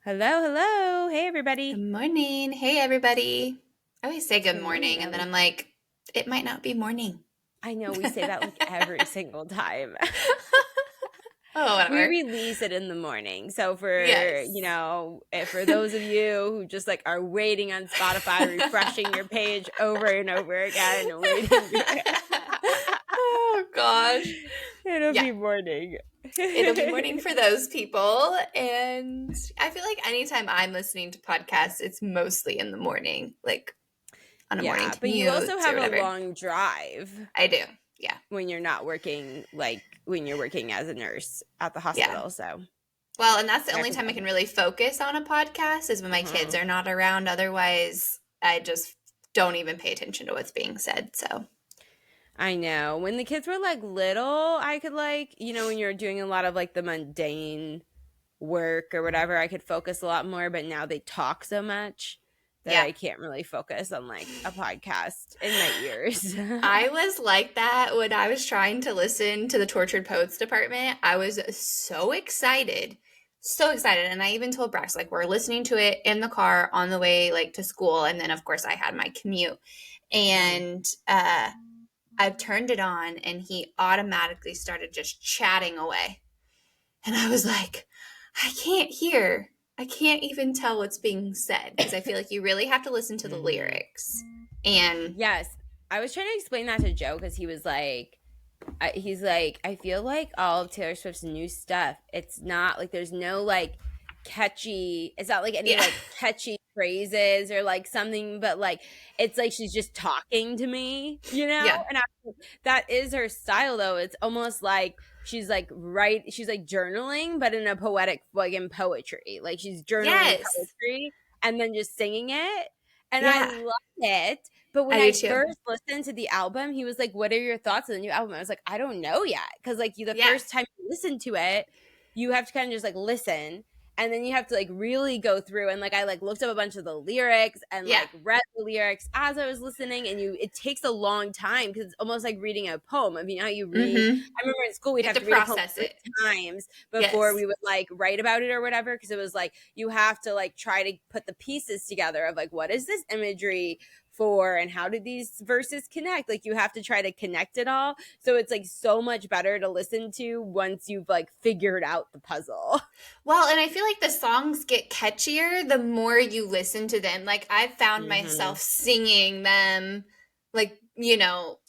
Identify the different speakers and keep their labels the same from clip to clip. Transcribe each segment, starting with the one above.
Speaker 1: Hello, hello. Hey, everybody.
Speaker 2: Good morning. Hey, everybody. I always say good
Speaker 1: Good
Speaker 2: morning, and then
Speaker 1: morning.
Speaker 2: I'm like, it might not be morning.
Speaker 1: I know we say that like every single time.
Speaker 2: Oh,
Speaker 1: We
Speaker 2: whatever.
Speaker 1: release it in the morning. So for,
Speaker 2: Yes.
Speaker 1: for those of you who just like are waiting on Spotify, refreshing your page over and over again, waiting,
Speaker 2: Oh, gosh.
Speaker 1: it'll
Speaker 2: Yeah,
Speaker 1: be morning.
Speaker 2: it'll be morning for those people. And I feel like anytime I'm listening to podcasts, it's mostly in the morning, like on a morning
Speaker 1: Yeah, but you also
Speaker 2: commute or
Speaker 1: have a
Speaker 2: whatever.
Speaker 1: long drive
Speaker 2: I do. Yeah.
Speaker 1: when you're not working, like when you're working as a nurse at the
Speaker 2: Yeah.
Speaker 1: hospital. So
Speaker 2: Well, and that's the
Speaker 1: I
Speaker 2: only
Speaker 1: can
Speaker 2: time I
Speaker 1: tell.
Speaker 2: can really focus on a podcast is when my kids
Speaker 1: Mhm.
Speaker 2: are not around. Otherwise, I just don't even pay attention to what's being said. So,
Speaker 1: I know. When the kids were like little, I could like, when you're doing a lot of like the mundane work or whatever, I could focus a lot more. But now they talk so much that
Speaker 2: yeah,
Speaker 1: I can't really focus on like a podcast in my ears.
Speaker 2: I was like that when I was trying to listen to the Tortured Poets department. I was so excited. So excited. And I even told Brax, like, we're listening to it in the car on the way, like, to school. And then, of course, I had my commute.
Speaker 1: Mhm.
Speaker 2: And I've turned it on, and he automatically started just chatting away. And I was like, I can't hear. I can't even tell what's being said because I feel like you really have to listen to the
Speaker 1: Mhm.
Speaker 2: lyrics. And
Speaker 1: Yes. I was trying to explain that to Joe because he's like, I feel like all of Taylor Swift's new stuff, it's not like there's no like catchy, it's not like any
Speaker 2: yeah,
Speaker 1: like catchy phrases or like something, but like it's like she's just talking to me,
Speaker 2: yeah,
Speaker 1: And that is her style though. It's almost like she's like journaling, but in a poetic, like in poetry. Like she's journaling
Speaker 2: yes,
Speaker 1: poetry and then just singing it. And I
Speaker 2: yeah,
Speaker 1: love it. But when
Speaker 2: I do
Speaker 1: I
Speaker 2: too.
Speaker 1: first listened to the album, he was like, "What are your thoughts on the new album?" I was like, "I don't know yet," because like the
Speaker 2: Yeah,
Speaker 1: first time you listen to it, you have to kind of just like listen, and then you have to like really go through and like I like looked up a bunch of the lyrics and
Speaker 2: yeah,
Speaker 1: like read the lyrics as I was listening, and it takes a long time because it's almost like reading a poem. I mean, how you read.
Speaker 2: mm-hmm.
Speaker 1: I remember in school we'd
Speaker 2: You have
Speaker 1: have
Speaker 2: to
Speaker 1: to read a poem
Speaker 2: process
Speaker 1: three
Speaker 2: it.
Speaker 1: times before
Speaker 2: Yes,
Speaker 1: we would like write about it or whatever, because it was like you have to like try to put the pieces together of like what is this imagery for and how did these verses connect, like you have to try to connect it all, so it's like so much better to listen to once you've like figured out the puzzle.
Speaker 2: well, and I feel like the songs get catchier the more you listen to them. Like I've found
Speaker 1: Hmm.
Speaker 2: myself singing them, like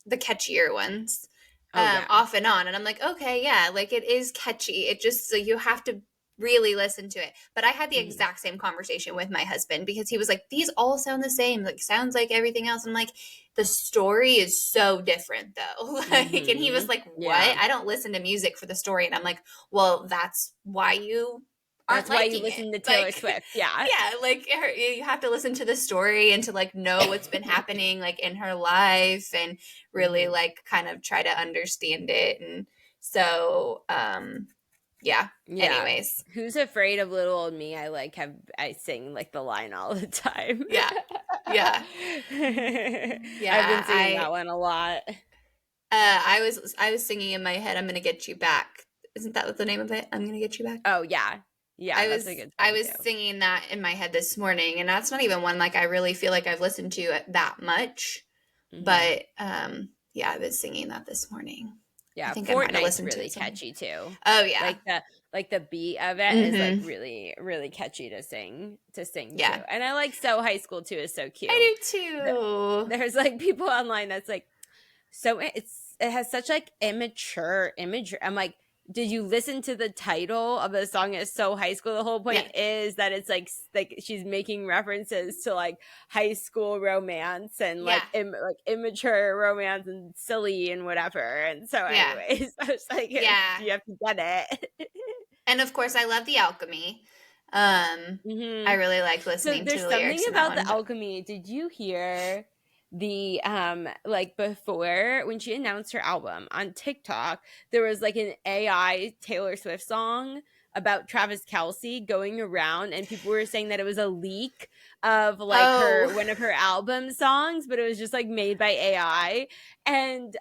Speaker 2: the catchier ones,
Speaker 1: Oh yeah.
Speaker 2: off and on, and I'm like, okay, yeah, like it is catchy. It just so you have to really listen to it. But I had the
Speaker 1: Hmm.
Speaker 2: exact same conversation with my husband because he was like, these all sound the same, like sounds like everything else. I'm like, the story is so different though. Like, and he was
Speaker 1: Hmm.
Speaker 2: like,
Speaker 1: Yeah,
Speaker 2: what? I don't listen to music for the story, and I'm like, well, that's why you aren't
Speaker 1: that's why you
Speaker 2: liking it.
Speaker 1: listen to Taylor
Speaker 2: Like,
Speaker 1: Swift. Yeah.
Speaker 2: yeah, like you have to listen to the story and to like know what's been happening like in her life and really
Speaker 1: Hmm.
Speaker 2: like kind of try to understand it. And so, yeah.
Speaker 1: Yeah.
Speaker 2: Anyways,
Speaker 1: Who's Afraid of Little Old Me, I sing like the line all the time.
Speaker 2: yeah, yeah,
Speaker 1: I've been
Speaker 2: yeah.
Speaker 1: singing that one a lot.
Speaker 2: I was singing in my head. I'm gonna get you back. Isn't that what the name of it? I'm gonna get you back.
Speaker 1: Oh yeah. Yeah,
Speaker 2: I
Speaker 1: that's a
Speaker 2: was
Speaker 1: good
Speaker 2: I
Speaker 1: song
Speaker 2: was
Speaker 1: too.
Speaker 2: singing that in my head this morning, and that's not even one like I really feel like I've listened to it that much.
Speaker 1: Hmm.
Speaker 2: But yeah, I was singing that this morning. I
Speaker 1: Yeah,
Speaker 2: think I might have
Speaker 1: Fortnite's
Speaker 2: listened to
Speaker 1: really
Speaker 2: it somewhere.
Speaker 1: catchy too.
Speaker 2: Oh yeah.
Speaker 1: Like the beat of it is like
Speaker 2: Mm-hmm.
Speaker 1: really really catchy to sing
Speaker 2: Yeah.
Speaker 1: too. And I like So High School too is so cute.
Speaker 2: I do too.
Speaker 1: There's like people online that's like so it has such like immature imagery. I'm like, did you listen to the title of the song? It's So High School. The whole
Speaker 2: Yeah.
Speaker 1: point is that it's like she's making references to like high school romance and
Speaker 2: Yeah.
Speaker 1: like immature romance and silly and whatever. And so,
Speaker 2: Yeah.
Speaker 1: anyways, I was like,
Speaker 2: Yeah.
Speaker 1: you have to get it.
Speaker 2: And of course I love the alchemy. Um I
Speaker 1: Hmm.
Speaker 2: really liked
Speaker 1: So
Speaker 2: listening to
Speaker 1: there's
Speaker 2: the
Speaker 1: something
Speaker 2: lyrics in that
Speaker 1: about
Speaker 2: one,
Speaker 1: the
Speaker 2: but
Speaker 1: alchemy. Did you hear the like before when she announced her album on TikTok, there was like an AI Taylor Swift song about Travis Kelce going around and people were saying that it was a leak of like her
Speaker 2: oh,
Speaker 1: one of her album songs, but it was just like made by AI. And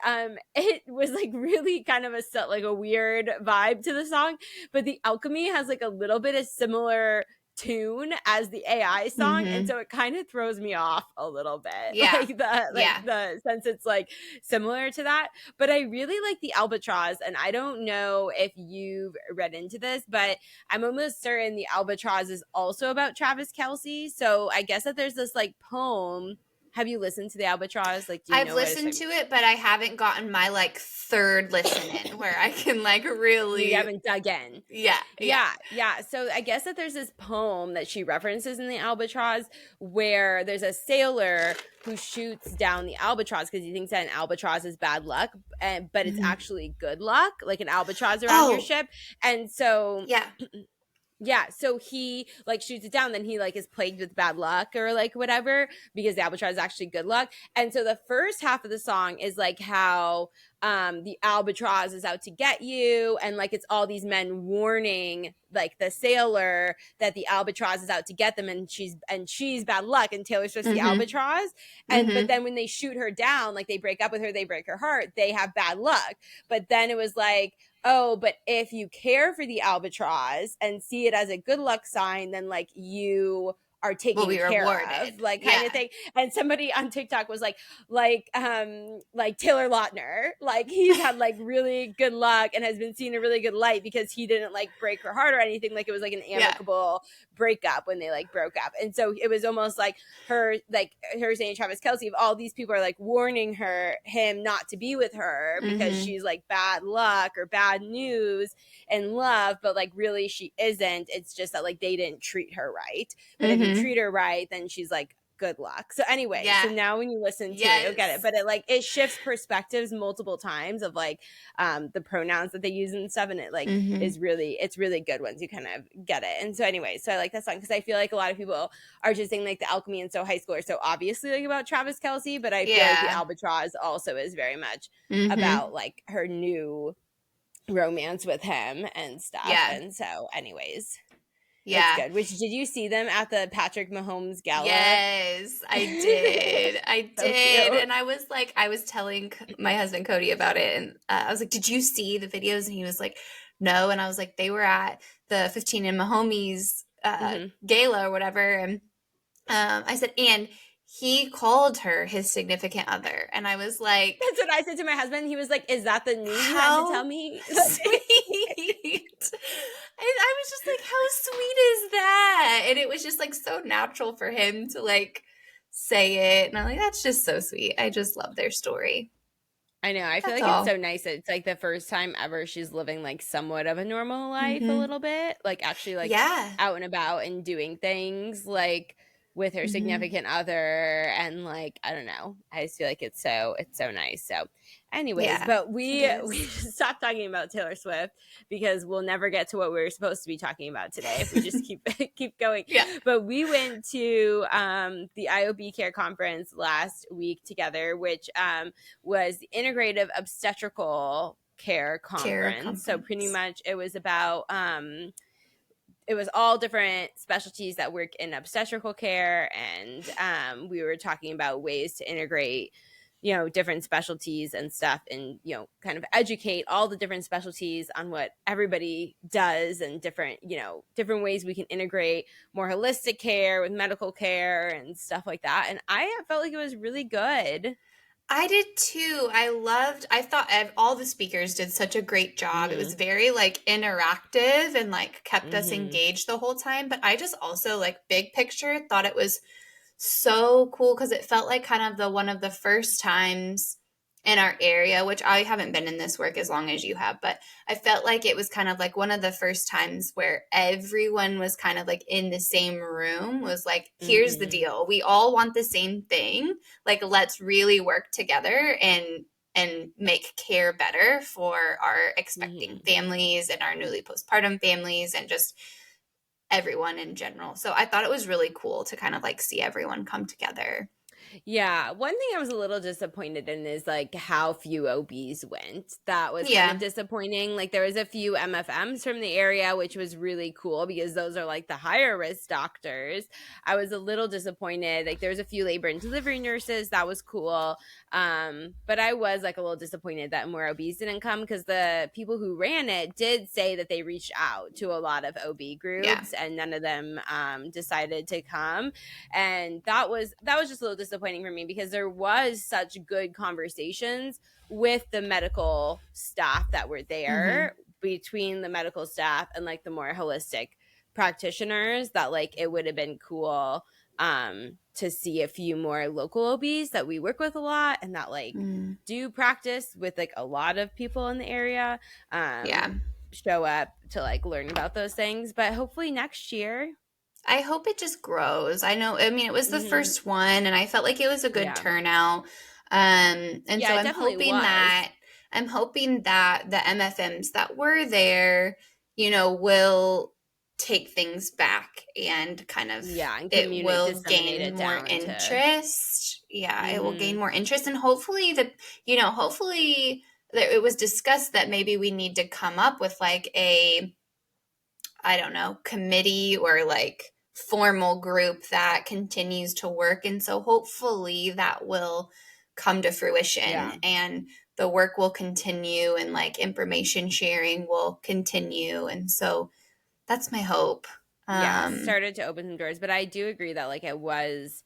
Speaker 1: it was like really kind of like a weird vibe to the song. But the alchemy has like a little bit of similar tune as the AI song, and
Speaker 2: Mm-hmm.
Speaker 1: so it kind of throws me off a little bit.
Speaker 2: Yeah.
Speaker 1: Like
Speaker 2: Yeah.
Speaker 1: the sense it's like similar to that. But I really like the albatross, and I don't know if you've read into this, but I'm almost certain the albatross is also about Travis Kelce. So I guess that there's this like poem. Have you listened to the albatross? Like, do you
Speaker 2: I've
Speaker 1: know what it's
Speaker 2: listened
Speaker 1: like?
Speaker 2: to it, but I haven't gotten my like third listen in where I can like
Speaker 1: You
Speaker 2: really,
Speaker 1: haven't dug in.
Speaker 2: yeah.
Speaker 1: Yeah. So I guess that there's this poem that she references in the albatross where there's a sailor who shoots down the albatross because he thinks that an albatross is bad luck, but it's
Speaker 2: Mhm.
Speaker 1: actually good luck, like an albatross around your
Speaker 2: Oh,
Speaker 1: ship. And so
Speaker 2: yeah.
Speaker 1: yeah, so he like shoots it down, then he like is plagued with bad luck or like whatever because the albatross is actually good luck. And so the first half of the song is like how the albatross is out to get you, and like it's all these men warning like the sailor that the albatross is out to get them, and she's bad luck, and Taylor Swift's the
Speaker 2: Mm-hmm.
Speaker 1: albatross. And but
Speaker 2: Mm-hmm.
Speaker 1: then when they shoot her down, like they break up with her, they break her heart, they have bad luck. But then it was like, oh, but if you care for the albatross and see it as a good luck sign, then like you are
Speaker 2: Will
Speaker 1: taken
Speaker 2: be
Speaker 1: care
Speaker 2: rewarded.
Speaker 1: of, like kind
Speaker 2: Yeah.
Speaker 1: of thing. And somebody on TikTok was like Taylor Lautner, like he's had like really good luck and has been seen a really good light because he didn't like break her heart or anything. Like it was like an
Speaker 2: Yeah.
Speaker 1: amicable breakup when they like broke up. And so it was almost like her saying Travis Kelce, of all these people are like warning him not to be with her because
Speaker 2: Mm-hmm.
Speaker 1: she's like bad luck or bad news in love, but like really she isn't. It's just that like they didn't treat her right. But if you
Speaker 2: Mm-hmm.
Speaker 1: treat her right, then she's like good luck. So anyway,
Speaker 2: Yeah.
Speaker 1: so now when you listen to it, you'll get it.
Speaker 2: Yes.
Speaker 1: But it shifts perspectives multiple times of like the pronouns that they use and stuff, and it like
Speaker 2: Mm-hmm.
Speaker 1: it's really good once you kind of get it. And so anyway, so I like that song because I feel like a lot of people are just saying like the Alchemy and So High School are so obviously like about Travis Kelce, but I feel like the
Speaker 2: Yeah.
Speaker 1: Albatross also is very much
Speaker 2: Mm-hmm.
Speaker 1: about like her new romance with him and stuff.
Speaker 2: Yeah.
Speaker 1: And so anyways, it's
Speaker 2: Yeah.
Speaker 1: good. Which did you see them at the Patrick Mahomes gala?
Speaker 2: Yes, I did. I
Speaker 1: So
Speaker 2: did.
Speaker 1: cute.
Speaker 2: And I was like, I was telling my husband Cody about it. And I was like, did you see the videos? And he was like, no. And I was like, they were at the 15 and Mahomes
Speaker 1: Mm-hmm.
Speaker 2: gala or whatever. And I said, and he called her his significant other. And I was like,
Speaker 1: That's what I said to my husband. He was like, "Is that the news you had to tell
Speaker 2: how
Speaker 1: me?"
Speaker 2: sweet. I was just like, how sweet is that? And it was just like so natural for him to like say it. And I'm like, that's just so sweet. I just love their story.
Speaker 1: I know. I feel
Speaker 2: That's
Speaker 1: like it's
Speaker 2: all.
Speaker 1: so nice. It's like the first time ever she's living like somewhat of a normal life a
Speaker 2: Mm-hmm.
Speaker 1: little bit, like actually like
Speaker 2: Yeah.
Speaker 1: out and about and doing things like with her
Speaker 2: Mm-hmm.
Speaker 1: significant other, and like I don't know. I just feel like it's so nice. So anyways,
Speaker 2: Yeah,
Speaker 1: but
Speaker 2: it
Speaker 1: we
Speaker 2: is.
Speaker 1: should stop talking about Taylor Swift because we'll never get to what we were supposed to be talking about today if we just keep going.
Speaker 2: Yeah.
Speaker 1: But we went to the IOB Care conference last week together, which was the Integrative Obstetrical Care
Speaker 2: Care
Speaker 1: conference. So pretty
Speaker 2: conference.
Speaker 1: much it was about it was all different specialties that work in obstetrical care, and we were talking about ways to integrate different specialties and stuff, and kind of educate all the different specialties on what everybody does, and different ways we can integrate more holistic care with medical care and stuff like that. And I felt like it was really good.
Speaker 2: I did too. I thought all the speakers did such a great job. It was
Speaker 1: Mm-hmm.
Speaker 2: very like interactive and like kept us
Speaker 1: Mm-hmm.
Speaker 2: engaged the whole time. But I just also like big picture thought it was so cool because it felt like kind of the one of the first times in our area, which I haven't been in this work as long as you have, but I felt like it was kind of like one of the first times where everyone was kind of like in the same room, was like, here's the
Speaker 1: Mm-hmm.
Speaker 2: deal. We all want the same thing. Like, let's really work together and make care better for our expecting
Speaker 1: Mm-hmm.
Speaker 2: families and our newly postpartum families and just everyone in general. So I thought it was really cool to kind of like see everyone come together.
Speaker 1: Yeah, one thing I was a little disappointed in is like how few OBs went. That was kind of
Speaker 2: Yeah.
Speaker 1: disappointing. Like there was a few MFMs from the area, which was really cool because those are like the higher risk doctors. I was a little disappointed. Like there was a few labor and delivery nurses. That was cool. But I was like a little disappointed that more OBs didn't come because the people who ran it did say that they reached out to a lot of OB
Speaker 2: Yeah.
Speaker 1: groups and none of them decided to come, and that was just a little disappointing for me because there was such good conversations with the medical staff that were
Speaker 2: Mm-hmm.
Speaker 1: there, between the medical staff and like the more holistic practitioners, that like it would have been cool to see a few more local OBs that we work with a lot and that like
Speaker 2: Mm.
Speaker 1: do practice with like a lot of people in the area,
Speaker 2: Yeah.
Speaker 1: show up to like learn about those things. But hopefully next year.
Speaker 2: I hope it just grows. I know, I mean, it was the first one and I felt like it was a good
Speaker 1: Yeah.
Speaker 2: turnout. And
Speaker 1: Yeah,
Speaker 2: so
Speaker 1: it definitely was.
Speaker 2: I'm hoping that the MFMs that were there, you know, will take things back and kind of
Speaker 1: Yeah, and
Speaker 2: it
Speaker 1: communicate,
Speaker 2: will
Speaker 1: disseminate
Speaker 2: gain
Speaker 1: it
Speaker 2: more
Speaker 1: down to.
Speaker 2: interest. Yeah, it will gain
Speaker 1: Mhm.
Speaker 2: more interest and hopefully hopefully that it was discussed that maybe we need to come up with like a I don't know, committee or like formal group that continues to work. And so hopefully that will come to fruition
Speaker 1: Yeah.
Speaker 2: and the work will continue and like information sharing will continue. And so that's my hope.
Speaker 1: Yeah,
Speaker 2: Um,
Speaker 1: started to open some doors, but I do agree that like it was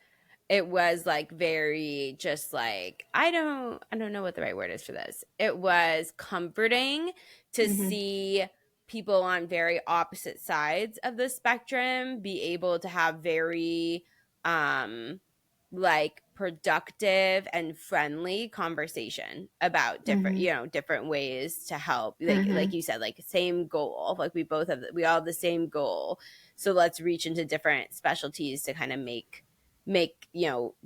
Speaker 1: like very just like I don't know what the right word is for this. It was comforting to
Speaker 2: mhm,
Speaker 1: see people on very opposite sides of the spectrum be able to have very um like productive and friendly conversation about different,
Speaker 2: mhm,
Speaker 1: different ways to help, like
Speaker 2: mhm.
Speaker 1: you said, like same goal, like we all have the same goal, so let's reach into different specialties to kind of make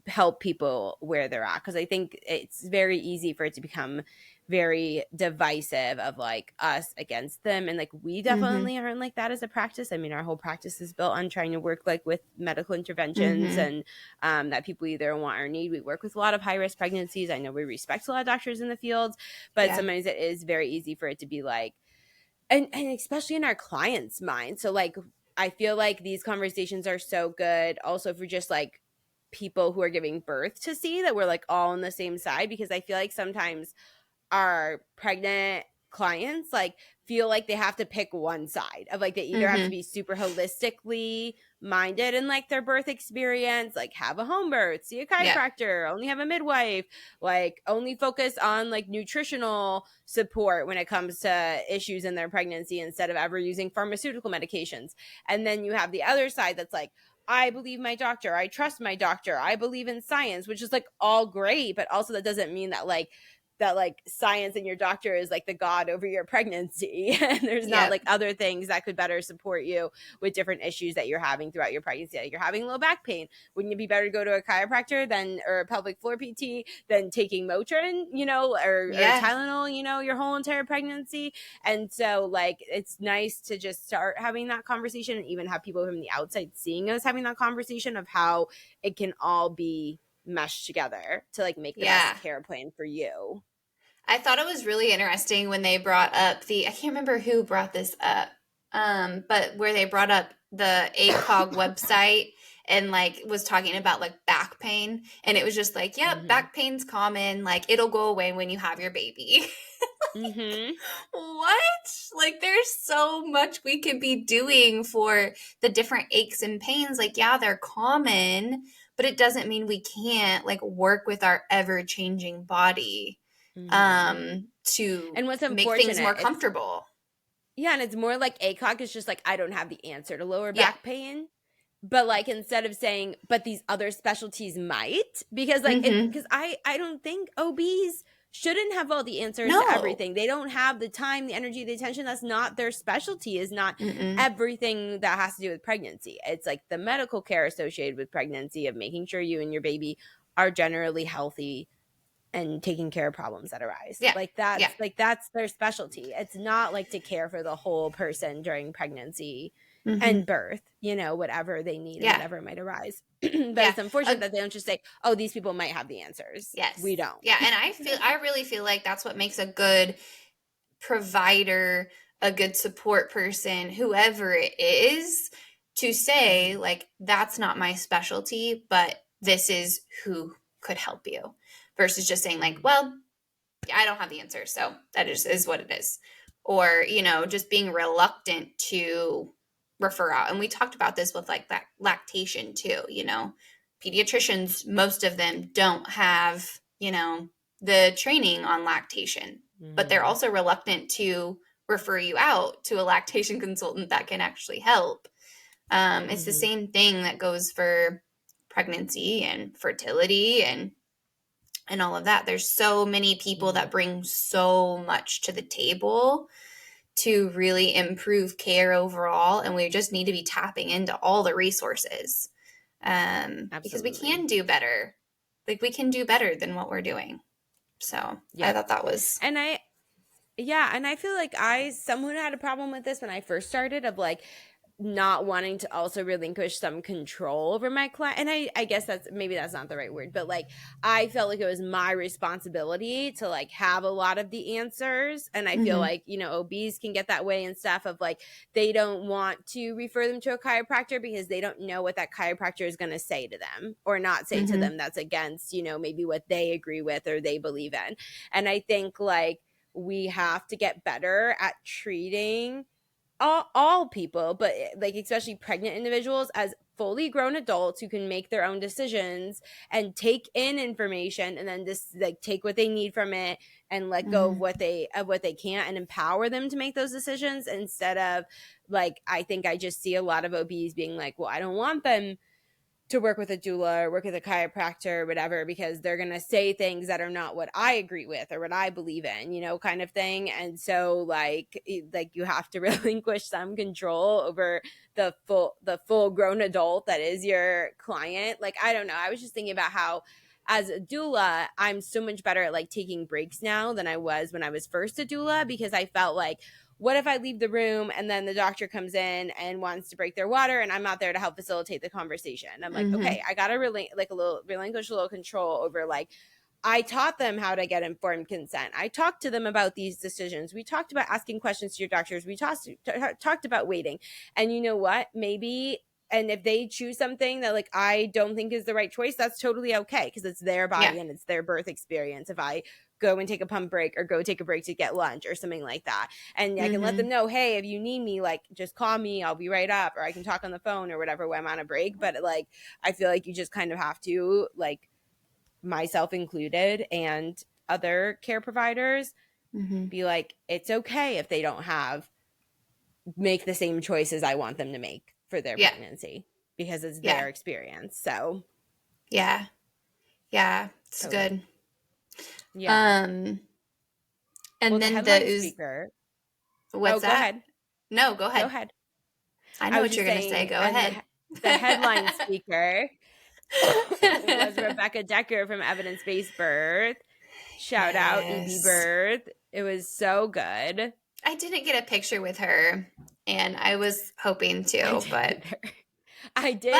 Speaker 1: help people where they're at, because I think it's very easy for it to become very divisive of like us against them, and like we
Speaker 2: Mhm.
Speaker 1: definitely aren't like that as a practice. I mean, our whole practice is built on trying to work like with medical interventions
Speaker 2: Mhm.
Speaker 1: and that people either want or need. We work with a lot of high risk pregnancies. I know we respect a lot of doctors in the field, but
Speaker 2: Yeah.
Speaker 1: sometimes it is very easy for it to be like, and especially in our clients' minds. So like I feel like these conversations are so good also for just like people who are giving birth to see that we're like all on the same side, because I feel like sometimes our pregnant clients like feel like they have to pick one side of like they either have to
Speaker 2: Mhm.
Speaker 1: be super holistically minded in like their birth experience, like have a home birth, see a
Speaker 2: Yeah.
Speaker 1: chiropractor, only have a midwife, like only focus on like nutritional support when it comes to issues in their pregnancy instead of ever using pharmaceutical medications. And then you have the other side that's like, I believe my doctor, I trust my doctor, I believe in science, which is like all great, but also that doesn't mean that like science and your doctor is like the god over your pregnancy and there's not
Speaker 2: Yeah.
Speaker 1: like other things that could better support you with different issues that you're having throughout your pregnancy. Like you're having low back pain, wouldn't it be better to go to a chiropractor than or a pelvic floor PT than taking Motrin, or
Speaker 2: Yeah.
Speaker 1: Tylenol, your whole entire pregnancy? And so like it's nice to just start having that conversation and even have people from the outside seeing us having that conversation of how it can all be meshed together to like make the best
Speaker 2: Yeah.
Speaker 1: care plan for you.
Speaker 2: I thought it was really interesting when they brought up I can't remember who brought this up, but where they brought up the ACOG website and like was talking about like back pain. And it was just like, yep,
Speaker 1: Mhm.
Speaker 2: back pain's common. Like it'll go away when you have your baby.
Speaker 1: Mhm.
Speaker 2: What? Like there's so much we could be doing for the different aches and pains. Like, yeah, they're common, but it doesn't mean we can't like work with our ever changing body
Speaker 1: Mhm.
Speaker 2: to
Speaker 1: And what's
Speaker 2: make things
Speaker 1: unfortunate,
Speaker 2: more
Speaker 1: it's
Speaker 2: comfortable.
Speaker 1: yeah, and it's more like ACOG is just like I don't have the answer to lower
Speaker 2: Yeah.
Speaker 1: back pain. But like instead of saying but these other specialties might, because like it
Speaker 2: Mm-hmm.
Speaker 1: because I don't think OBs shouldn't have all the answers to
Speaker 2: No.
Speaker 1: everything. They don't have the time, the energy, the attention. That's not their specialty, is not
Speaker 2: Mm-mm.
Speaker 1: everything that has to do with pregnancy. It's like the medical care associated with pregnancy of making sure you and your baby are generally healthy and taking care of problems that arise.
Speaker 2: Yeah.
Speaker 1: Like
Speaker 2: Yeah.
Speaker 1: that's their specialty. It's not like to care for the whole person during pregnancy and birth, whatever they need and
Speaker 2: Yeah.
Speaker 1: whatever might arise. But
Speaker 2: Yeah.
Speaker 1: it's unfortunate that they don't just say, oh, these people might have the answers.
Speaker 2: Yes.
Speaker 1: We don't.
Speaker 2: Yeah. And I really feel like that's what makes a good provider, a good support person, whoever it is, to say, like, that's not my specialty, but this is who could help you, versus just saying, like, well, I don't have the answer, so that is what it is. Or, just being reluctant to refer out. And we talked about this with like that lactation too, pediatricians, most of them don't have, the training on lactation, but they're also reluctant to refer you out to a lactation consultant that can actually help. It's the same thing that goes for pregnancy and fertility and all of that. There's so many people that bring so much to the table to really improve care overall, and we just need to be tapping into all the resources, because we can do better. Like, we can do better than what we're doing. So I thought that was...
Speaker 1: And I feel like someone had a problem with this when I first started, of like not wanting to also relinquish some control over my client. And I guess that's not the right word, but like I felt like it was my responsibility to like have a lot of the answers. And I feel like, OBs can get that way and stuff, of like they don't want to refer them to a chiropractor because they don't know what that chiropractor is going to say to them or not say to them that's against, maybe what they agree with or they believe in. And I think like we have to get better at treating all people, but like especially pregnant individuals, as fully grown adults who can make their own decisions and take in information and then just like take what they need from it and let go of what they can't, and empower them to make those decisions, instead of like, I think I just see a lot of OBs being like, well, I don't want them to work with a doula or work with a chiropractor or whatever, because they're going to say things that are not what I agree with or what I believe in, kind of thing. And so like you have to relinquish some control over the full grown adult that is your client. Like, I don't know. I was just thinking about how as a doula, I'm so much better at like taking breaks now than I was when I was first a doula, because I felt like, what if I leave the room and then the doctor comes in and wants to break their water and I'm not there to help facilitate the conversation? I'm like, okay, I got to relinquish a little control over, like, I taught them how to get informed consent. I talked to them about these decisions. We talked about asking questions to your doctors. We talked about waiting. And you know what? Maybe, and if they choose something that like I don't think is the right choice, that's totally okay, because it's their body and it's their birth experience. If I go and take a pump break or go take a break to get lunch or something like that, and I can let them know, hey, if you need me, like, just call me, I'll be right up, or I can talk on the phone or whatever when I'm on a break. But like, I feel like you just kind of have to, like, myself included and other care providers, be like, it's okay if they don't make the same choices I want them to make for their pregnancy, because it's their experience. So
Speaker 2: yeah, it's good. And
Speaker 1: well,
Speaker 2: then
Speaker 1: the speaker.
Speaker 2: What's that?
Speaker 1: Go ahead.
Speaker 2: No, go ahead. I know what you're going to say. Go ahead.
Speaker 1: The headline speaker was Rebecca Dekker from Evidence Based Birth. Shout out EB Birth. It was so good.
Speaker 2: I didn't get a picture with her, and I was hoping to, but
Speaker 1: I did.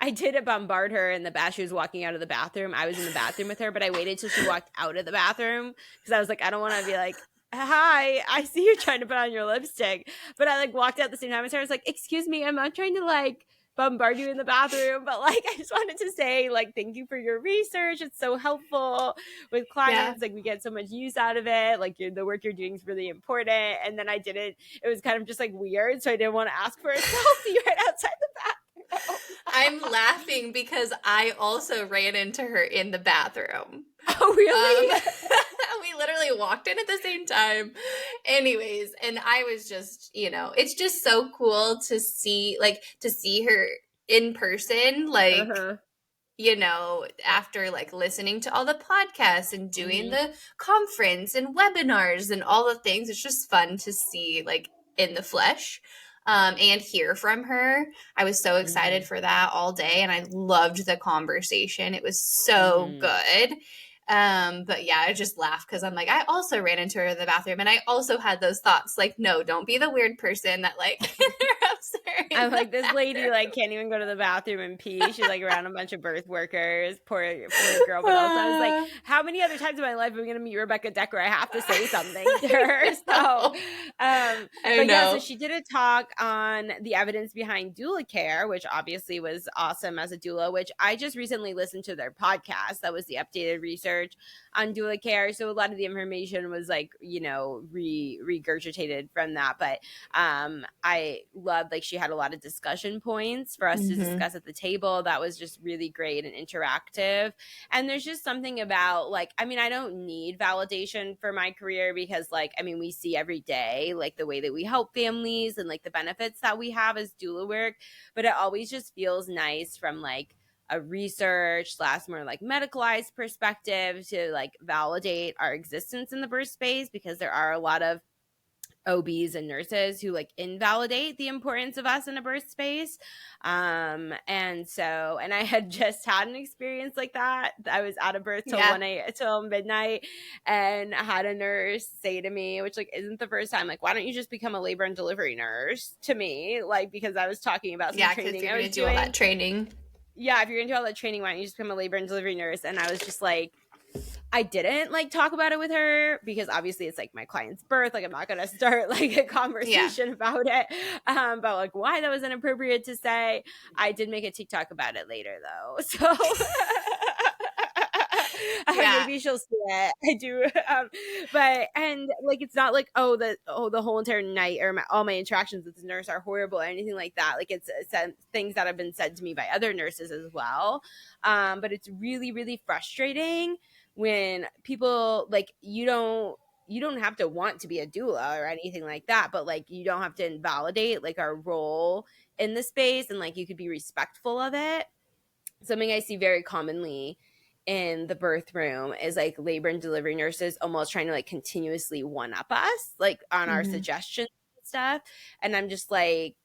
Speaker 1: I did bombard her in the bath. She was walking out of the bathroom. I was in the bathroom with her, but I waited till she walked out of the bathroom, because I was like, I don't want to be like, hi, I see you trying to put on your lipstick. But I like walked out at the same time as her. I was like, excuse me, I'm not trying to like bombard you in the bathroom, but like, I just wanted to say, like, thank you for your research. It's so helpful with clients. Like, we get so much use out of it. Like, the work you're doing is really important. And then I didn't, it was kind of just like weird. So I didn't want to ask for a selfie right outside the bathroom.
Speaker 2: I'm laughing because I also ran into her in the bathroom.
Speaker 1: Oh, really?
Speaker 2: We literally walked in at the same time. Anyways, and I was just, it's just so cool to see her in person, like, after like listening to all the podcasts and doing the conference and webinars and all the things. It's just fun to see, like, in the flesh. And hear from her. I was so excited for that all day, and I loved the conversation. It was so good. But yeah, I just laugh because I'm like, I also ran into her in the bathroom and I also had those thoughts. Like, no, don't be the weird person that like interrupts her in
Speaker 1: I'm
Speaker 2: the
Speaker 1: like, this lady like can't even go to the bathroom and pee. She's like around a bunch of birth workers. Poor girl. But also I was like,
Speaker 2: bathroom.
Speaker 1: how many other times in my life am I gonna meet Rebecca Dekker? I have to say something to her.
Speaker 2: I know. I
Speaker 1: But yeah, so
Speaker 2: know.
Speaker 1: she did a talk on the evidence behind doula care, which obviously was awesome as a doula, which I just recently listened to their podcast. That was the updated research on doula care. So a lot of the information was like, regurgitated from that. But I loved, like, she had a lot of discussion points for us to discuss at the table. That was just really great and interactive. And there's just something about, like, I mean, I don't need validation for my career because, like, I mean, we see every day, like, the way that we help families and, like, the benefits that we have as doula work. But it always just feels nice from, like, a research / more like medicalized perspective to like validate our existence in the birth space, because there are a lot of OBs and nurses who like invalidate the importance of us in a birth space. And I had just had an experience like that. I was out of birth till midnight, and I had a nurse say to me, which like isn't the first time, like, why don't you just become a labor and delivery nurse, to me, like, because I was talking about some training I was
Speaker 2: do all that training.
Speaker 1: Yeah, if you're gonna do all that training, why don't you just become a labor and delivery nurse? And I was just like, I didn't like talk about it with her because obviously it's like my client's birth. Like, I'm not gonna start like a conversation about it. But like why that was inappropriate to say. I did make a TikTok about it later though. So maybe she'll see it. I do. But and like it's not like the whole entire night or all my interactions with the nurse are horrible or anything like that. Like it's things that have been said to me by other nurses as well. But it's really, really frustrating when people like you don't have to want to be a doula or anything like that, but like you don't have to invalidate like our role in the space, and like you could be respectful of it. Something I see very commonly in the birth room is like labor and delivery nurses almost trying to like continuously one up us like on our suggestions and stuff. And I'm just like,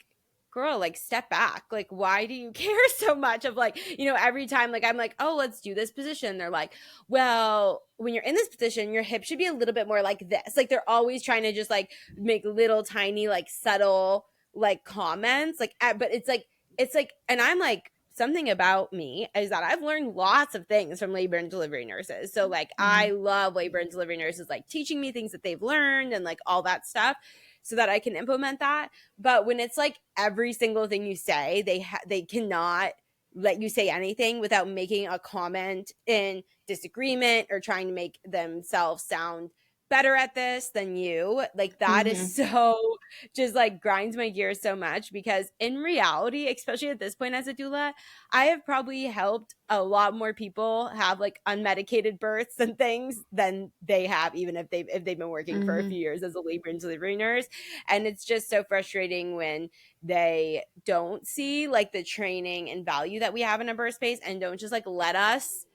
Speaker 1: girl, like step back. Like, why do you care so much of like, every time like I'm like, oh, let's do this position. They're like, well, when you're in this position, your hip should be a little bit more like this. Like they're always trying to just like make little tiny, like subtle, like comments. Like, but it's like, and I'm like, something about me is that I've learned lots of things from labor and delivery nurses. So like I love labor and delivery nurses like teaching me things that they've learned and like all that stuff so that I can implement that. But when it's like every single thing you say, they cannot let you say anything without making a comment in disagreement or trying to make themselves sound better at this than you. Like that is so just like grinds my gears so much, because in reality, especially at this point as a doula, I have probably helped a lot more people have like unmedicated births and things than they have, even if they've been working for a few years as a labor and delivery nurse. And it's just so frustrating when they don't see like the training and value that we have in a birth space and don't just like let us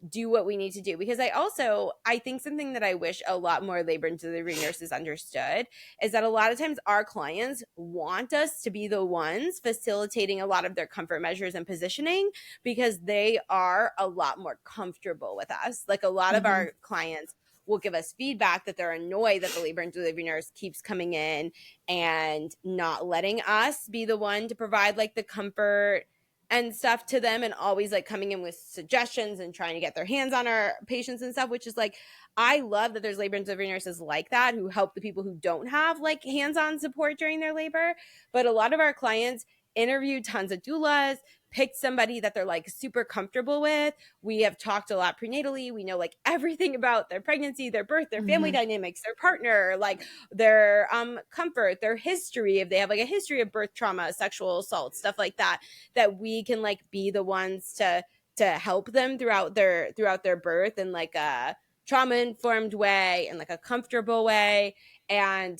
Speaker 1: do what we need to do. Because I think something that I wish a lot more labor and delivery nurses understood is that a lot of times our clients want us to be the ones facilitating a lot of their comfort measures and positioning, because they are a lot more comfortable with us. Like a lot of our clients will give us feedback that they're annoyed that the labor and delivery nurse keeps coming in and not letting us be the one to provide like the comfort and stuff to them, and always like coming in with suggestions and trying to get their hands on our patients and stuff, which is like, I love that there's labor and delivery nurses like that who help the people who don't have like hands-on support during their labor. But a lot of our clients interview tons of doulas, picked somebody that they're like super comfortable with. We have talked a lot prenatally. We know like everything about their pregnancy, their birth, their family dynamics, their partner, like their comfort, their history, if they have like a history of birth trauma, sexual assault, stuff like that, that we can like be the ones to help them throughout their birth in like a trauma informed way and like a comfortable way. And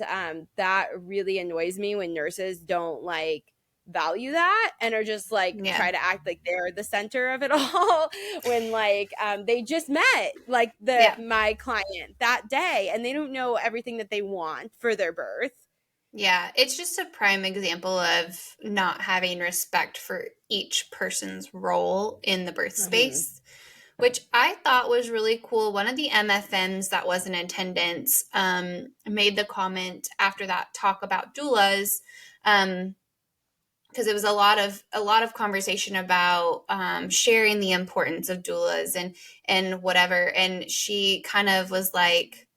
Speaker 1: that really annoys me when nurses don't like value that and are just like try to act like they're the center of it all when like they just met like my client that day and they don't know everything that they want for their birth.
Speaker 2: Yeah, it's just a prime example of not having respect for each person's role in the birth space, which I thought was really cool. One of the MFMs that was in attendance made the comment after that talk about doulas, because it was a lot of conversation about sharing the importance of doulas and whatever. And she kind of was like,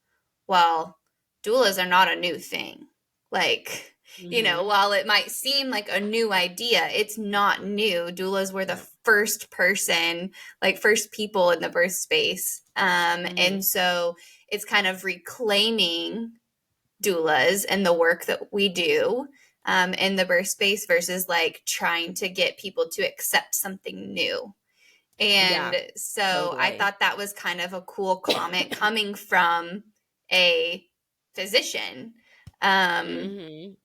Speaker 2: well, doulas are not a new thing. Like,
Speaker 1: Mm-hmm.
Speaker 2: while it might seem like a new idea, it's not new. Doulas were the
Speaker 1: No.
Speaker 2: first people in the birth space.
Speaker 1: Mm-hmm.
Speaker 2: And so it's kind of reclaiming doulas and the work that we do in the birth space versus like trying to get people to accept something new. And
Speaker 1: Yeah,
Speaker 2: so I
Speaker 1: totally.
Speaker 2: thought that was kind of a cool comment coming from a physician. Um,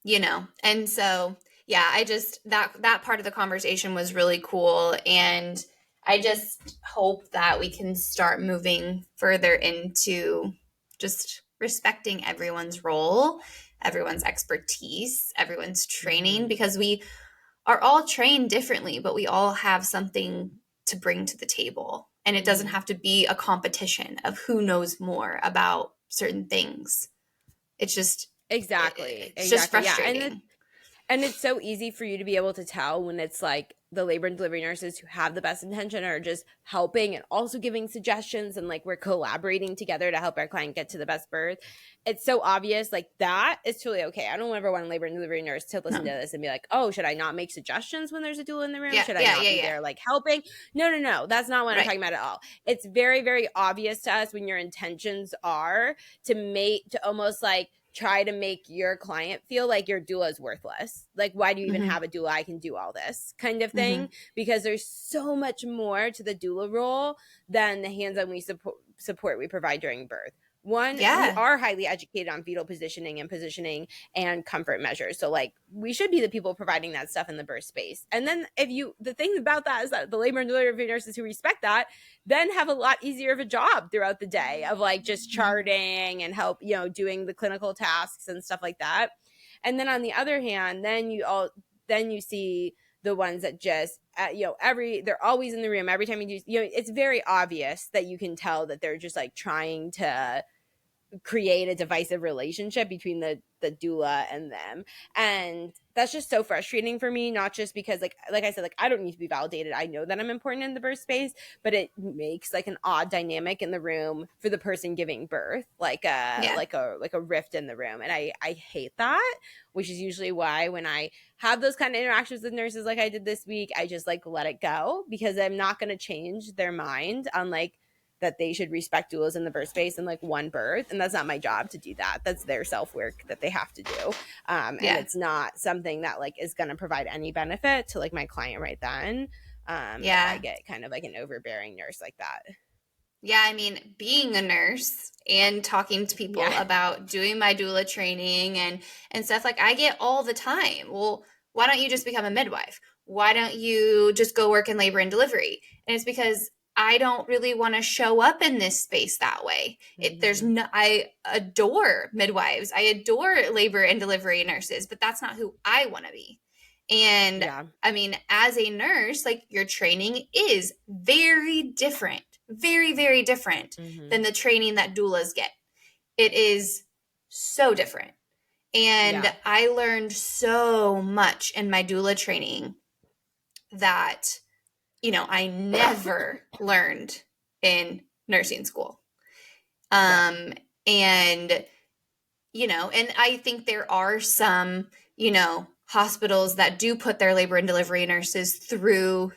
Speaker 1: Mm-hmm.
Speaker 2: and so yeah, I just that part of the conversation was really cool, and I just hope that we can start moving further into just respecting everyone's role, everyone's expertise, everyone's training,
Speaker 1: Mm-hmm.
Speaker 2: because we are all trained differently, but we all have something to bring to the table. And it doesn't
Speaker 1: Mm-hmm.
Speaker 2: have to be a competition of who knows more about certain things. It's just
Speaker 1: Exactly.
Speaker 2: it's just
Speaker 1: Exactly. Yeah. And
Speaker 2: frustrating.
Speaker 1: And it's so easy for you to be able to tell when it's like the labor and delivery nurses who have the best intention are just helping and also giving suggestions, and like we're collaborating together to help our client get to the best birth. It's so obvious, like that is totally okay. I don't ever want a labor and delivery nurse to listen to
Speaker 2: No.
Speaker 1: this and be like, oh, should I not make suggestions when there's a doula in the room?
Speaker 2: Yeah,
Speaker 1: Should I
Speaker 2: yeah,
Speaker 1: not
Speaker 2: yeah,
Speaker 1: be
Speaker 2: yeah.
Speaker 1: there like helping? No, no, no. That's not what I'm
Speaker 2: Right.
Speaker 1: talking about at all. It's very, very obvious to us when your intentions are to almost like try to make your client feel like your doula is worthless. Like, why do you even
Speaker 2: Mm-hmm.
Speaker 1: have a doula? I can do all this kind of
Speaker 2: Mm-hmm.
Speaker 1: thing. Because there's so much more to the doula role than the hands-on support we provide during birth. One, we
Speaker 2: Yeah.
Speaker 1: are highly educated on fetal positioning and comfort measures. So like we should be the people providing that stuff in the birth space. And then the thing about that is that the labor and delivery nurses who respect that then have a lot easier of a job throughout the day of like just charting and help, doing the clinical tasks and stuff like that. And then on the other hand, then you see the ones that just they're always in the room every time you do, it's very obvious that you can tell that they're just like trying to create a divisive relationship between the doula and them. And that's just so frustrating for me, not just because like I said, like I don't need to be validated. I know that I'm important in the birth space, but it makes like an odd dynamic in the room for the person giving birth, like
Speaker 2: Yeah.
Speaker 1: a rift in the room. And I hate that, which is usually why when I have those kind of interactions with nurses like I did this week, I just like let it go, because I'm not going to change their mind on like that they should respect doulas in the birth space and like one birth. And that's not my job to do that. That's their self work that they have to do. And
Speaker 2: Yeah.
Speaker 1: it's not something that like is going to provide any benefit to like my client right then. If I
Speaker 2: Yeah.
Speaker 1: get kind of like an overbearing nurse like that.
Speaker 2: Yeah, I mean, being a nurse and talking to people
Speaker 1: Yeah.
Speaker 2: about doing my doula training and stuff, like I get all the time. Well, why don't you just become a midwife? Why don't you just go work in labor and delivery? And it's because I don't really want to show up in this space that way.
Speaker 1: Mm-hmm.
Speaker 2: I adore midwives. I adore labor and delivery nurses, but that's not who I want to be. And
Speaker 1: Yeah.
Speaker 2: I mean, as a nurse, like your training is very different, very, very different
Speaker 1: Mm-hmm.
Speaker 2: than the training that doulas get. It is so different. And
Speaker 1: Yeah.
Speaker 2: I learned so much in my doula training that, I never learned in nursing school.
Speaker 1: Yep.
Speaker 2: And and I think there are some, hospitals that do put their labor and delivery nurses through,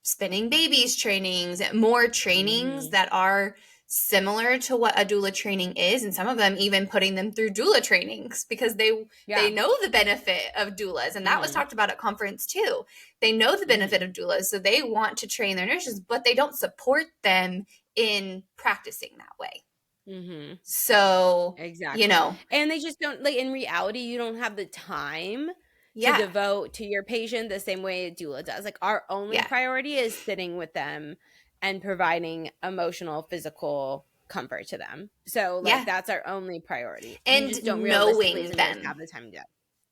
Speaker 2: spinning babies trainings, more trainings
Speaker 1: Mm-hmm.
Speaker 2: that are similar to what a doula training is, and some of them even putting them through doula trainings because they
Speaker 1: Yeah.
Speaker 2: know the benefit of doulas, and that was
Speaker 1: Mm-hmm.
Speaker 2: talked about at conference too. They know the benefit
Speaker 1: Mm-hmm.
Speaker 2: of doulas, so they want to train their nurses, but they don't support them in practicing that way.
Speaker 1: Mm-hmm.
Speaker 2: So,
Speaker 1: Exactly. And they just don't like in reality, you don't have the time to
Speaker 2: yeah,
Speaker 1: devote to your patient the same way a doula does. Like our only
Speaker 2: yeah,
Speaker 1: priority is sitting with them and providing emotional, physical comfort to them. So like
Speaker 2: yeah.
Speaker 1: that's our only priority. You
Speaker 2: And
Speaker 1: just don't realistically as
Speaker 2: knowing
Speaker 1: a nurse
Speaker 2: them.
Speaker 1: have the time to do that.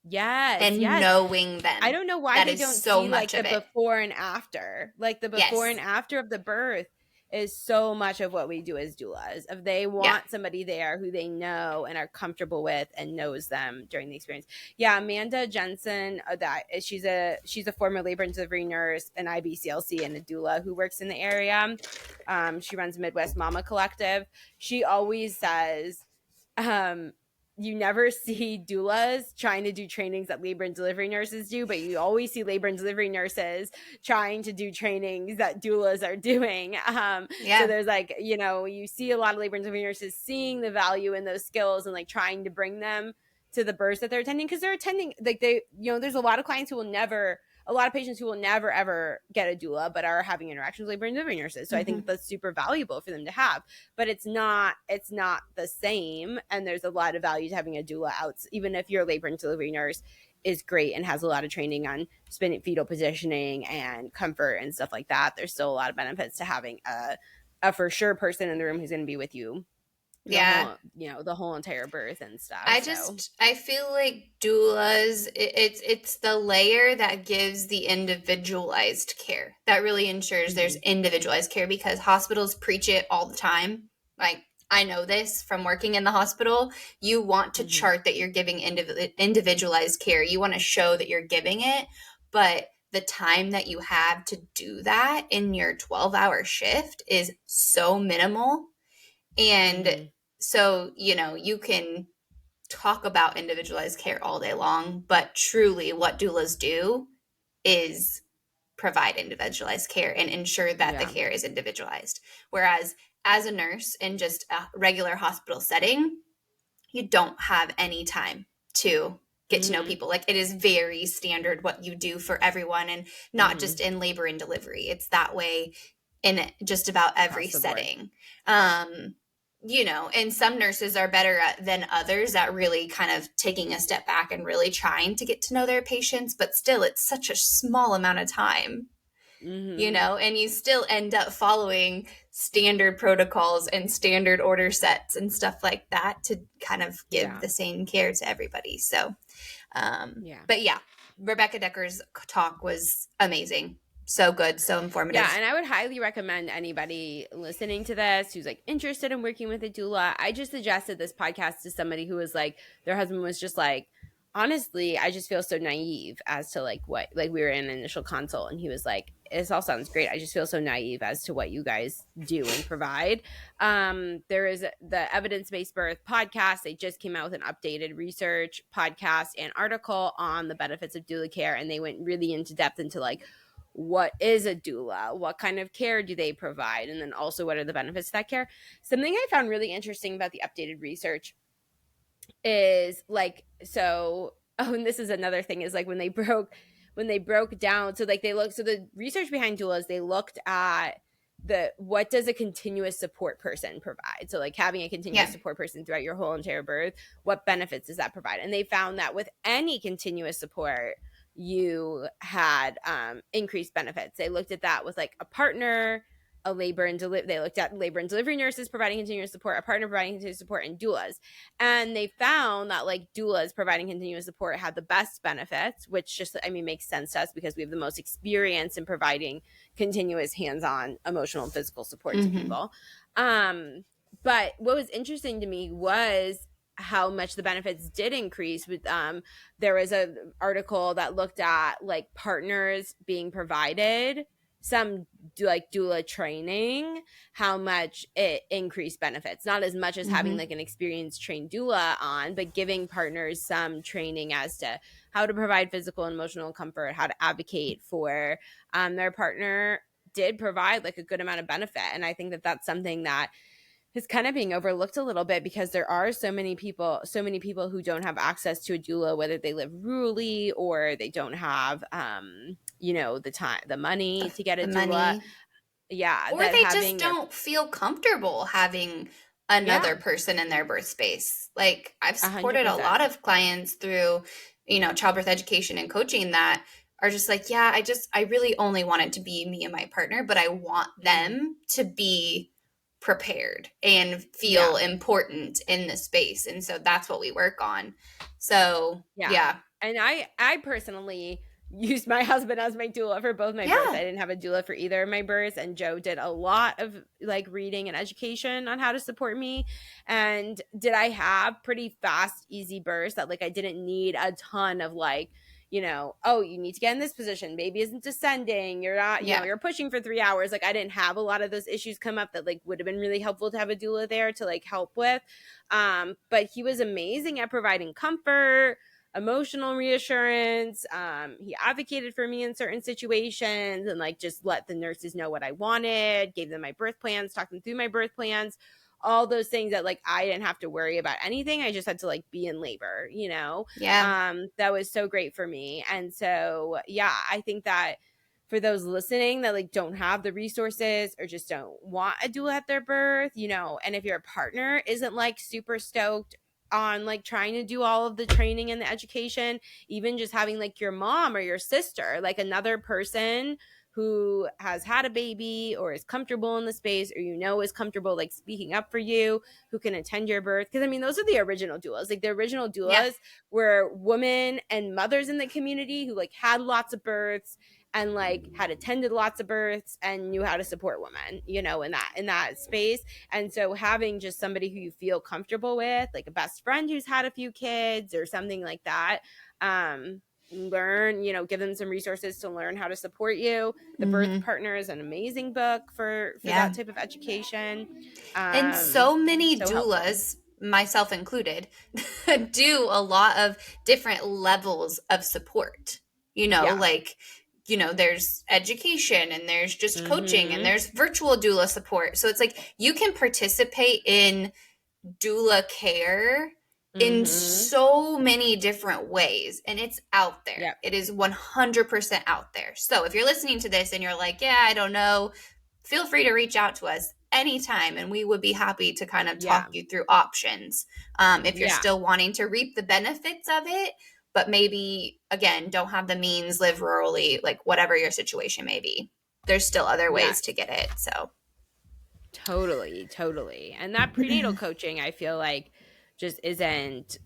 Speaker 1: Yes,
Speaker 2: and
Speaker 1: yes.
Speaker 2: knowing
Speaker 1: I
Speaker 2: them.
Speaker 1: don't know why
Speaker 2: That
Speaker 1: they
Speaker 2: is
Speaker 1: don't
Speaker 2: so
Speaker 1: see
Speaker 2: much
Speaker 1: like the
Speaker 2: of it.
Speaker 1: before and after. Like the before and
Speaker 2: Yes.
Speaker 1: after of the birth is so much of what we do as doulas. If they
Speaker 2: Yeah.
Speaker 1: want somebody there who they know and are comfortable with and knows them during the experience. Yeah, Amanda Jensen, she's a former labor and delivery nurse, an IBCLC, and a doula who works in the area. She runs Midwest Mama Collective. She always says, you never see doulas trying to do trainings that labor and delivery nurses do, but you always see labor and delivery nurses trying to do trainings that doulas are doing. So
Speaker 2: Yeah.
Speaker 1: there's like, you see a lot of labor and delivery nurses seeing the value in those skills and like trying to bring them to the births that they're attending, because they're attending, like there's a lot of clients who will never, a lot of patients who will never ever get a doula but are having interactions with labor and delivery nurses. So I think that's super valuable for them to have, but it's not the same. And there's a lot of value to having a doula out, even if your labor and delivery nurse is great and has a lot of training on fetal positioning and comfort and stuff like that. There's still a lot of benefits to having a for sure person in the room who's going to be with you
Speaker 2: Yeah.
Speaker 1: the whole entire birth and stuff.
Speaker 2: I feel like doulas, it's the layer that gives the individualized care that really ensures there's individualized care, because hospitals preach it all the time. Like, I know this from working in the hospital. You want to chart that you're giving individualized care. You want to show that you're giving it, but the time that you have to do that in your 12-hour shift is so minimal. And so, you can talk about individualized care all day long, but truly what doulas do is provide individualized care and ensure that the care is individualized. Whereas as a nurse in just a regular hospital setting, you don't have any time to get to know people. Like, it is very standard what you do for everyone, and not just in labor and delivery. It's that way in just about every setting. And some nurses are better than others at really kind of taking a step back and really trying to get to know their patients, but still it's such a small amount of time. And you still end up following standard protocols and standard order sets and stuff like that to kind of give the same care to everybody. So, but yeah, Rebecca Dekker's talk was amazing. So good, so informative.
Speaker 1: Yeah, and I would highly recommend anybody listening to this who's like interested in working with a doula. I just suggested this podcast to somebody who was like, their husband was just like, honestly, I just feel so naive as to like what, like we were in an initial consult and he was like, this all sounds great. I just feel so naive as to what you guys do and provide. There is the Evidence-Based Birth podcast. They just came out with an updated research podcast and article on the benefits of doula care. And they went really into depth into like, what is a doula? What kind of care do they provide? And then also, what are the benefits of that care? Something I found really interesting about the updated research is like, and this is another thing, is like when they broke down, so the research behind doulas, they looked at what does a continuous support person provide? So like having a continuous support person throughout your whole entire birth, what benefits does that provide? And they found that with any continuous support, you had increased benefits. They looked at that with like a partner, they looked at labor and delivery nurses providing continuous support, a partner providing continuous support, and doulas. And they found that like doulas providing continuous support had the best benefits, which just, makes sense to us because we have the most experience in providing continuous hands-on emotional and physical support to people. But what was interesting to me was how much the benefits did increase with there was a article that looked at like partners being provided some like doula training, how much it increased benefits. Not as much as having like an experienced trained doula on, but giving partners some training as to how to provide physical and emotional comfort, how to advocate for their partner did provide like a good amount of benefit. And I think that that's something that is kind of being overlooked a little bit because there are so many people who don't have access to a doula, whether they live rurally or they don't have the money to get a doula. Yeah.
Speaker 2: Or they just don't feel comfortable having another person in their birth space. Like, I've supported
Speaker 1: 100%.
Speaker 2: a lot of clients through, childbirth education and coaching that are just like, yeah, I really only want it to be me and my partner, but I want them to be prepared and feel important in the space. And so that's what we work on. So, yeah.
Speaker 1: And I personally used my husband as my doula for both my births.
Speaker 2: Yeah.
Speaker 1: I didn't have a doula for either of my births, and Joe did a lot of like reading and education on how to support me. And did I have pretty fast, easy births that like I didn't need a ton of like, oh, you need to get in this position. Baby isn't descending. You're not,
Speaker 2: Yeah.
Speaker 1: you're pushing for 3 hours. Like I didn't have a lot of those issues come up that like would have been really helpful to have a doula there to like help with. But he was amazing at providing comfort, emotional reassurance. He advocated for me in certain situations and like just let the nurses know what I wanted, gave them my birth plans, talked them through my birth plans, all those things that like I didn't have to worry about anything. I just had to like be in labor,
Speaker 2: Yeah.
Speaker 1: that was so great for me. And so, yeah, I think that for those listening that like don't have the resources or just don't want a doula at their birth, and if your partner isn't like super stoked on like trying to do all of the training and the education, even just having like your mom or your sister, like another person who has had a baby or is comfortable in the space or is comfortable like speaking up for you, who can attend your birth. Because I mean, those are the original doulas. Like the original
Speaker 2: Yeah.
Speaker 1: doulas were women and mothers in the community who like had lots of births and like had attended lots of births and knew how to support women, in that space. And so having just somebody who you feel comfortable with, like a best friend who's had a few kids or something like that, learn, give them some resources to learn how to support you. The Birth Partner is an amazing book for
Speaker 2: Yeah.
Speaker 1: that type of education.
Speaker 2: And so many
Speaker 1: So helpful.
Speaker 2: doulas, myself included, do a lot of different levels of support.
Speaker 1: Yeah.
Speaker 2: Like, there's education and there's just coaching and there's virtual doula support. So it's like you can participate in doula care in so many different ways, and it's out there.
Speaker 1: Yep.
Speaker 2: It is 100% out there. So if you're listening to this and you're like, yeah, I don't know, feel free to reach out to us anytime, and we would be happy to kind of talk you through options. If you're still wanting to reap the benefits of it, but maybe, again, don't have the means, live rurally, like whatever your situation may be, there's still other ways to get it. So
Speaker 1: Totally. And that prenatal coaching, I feel like just isn't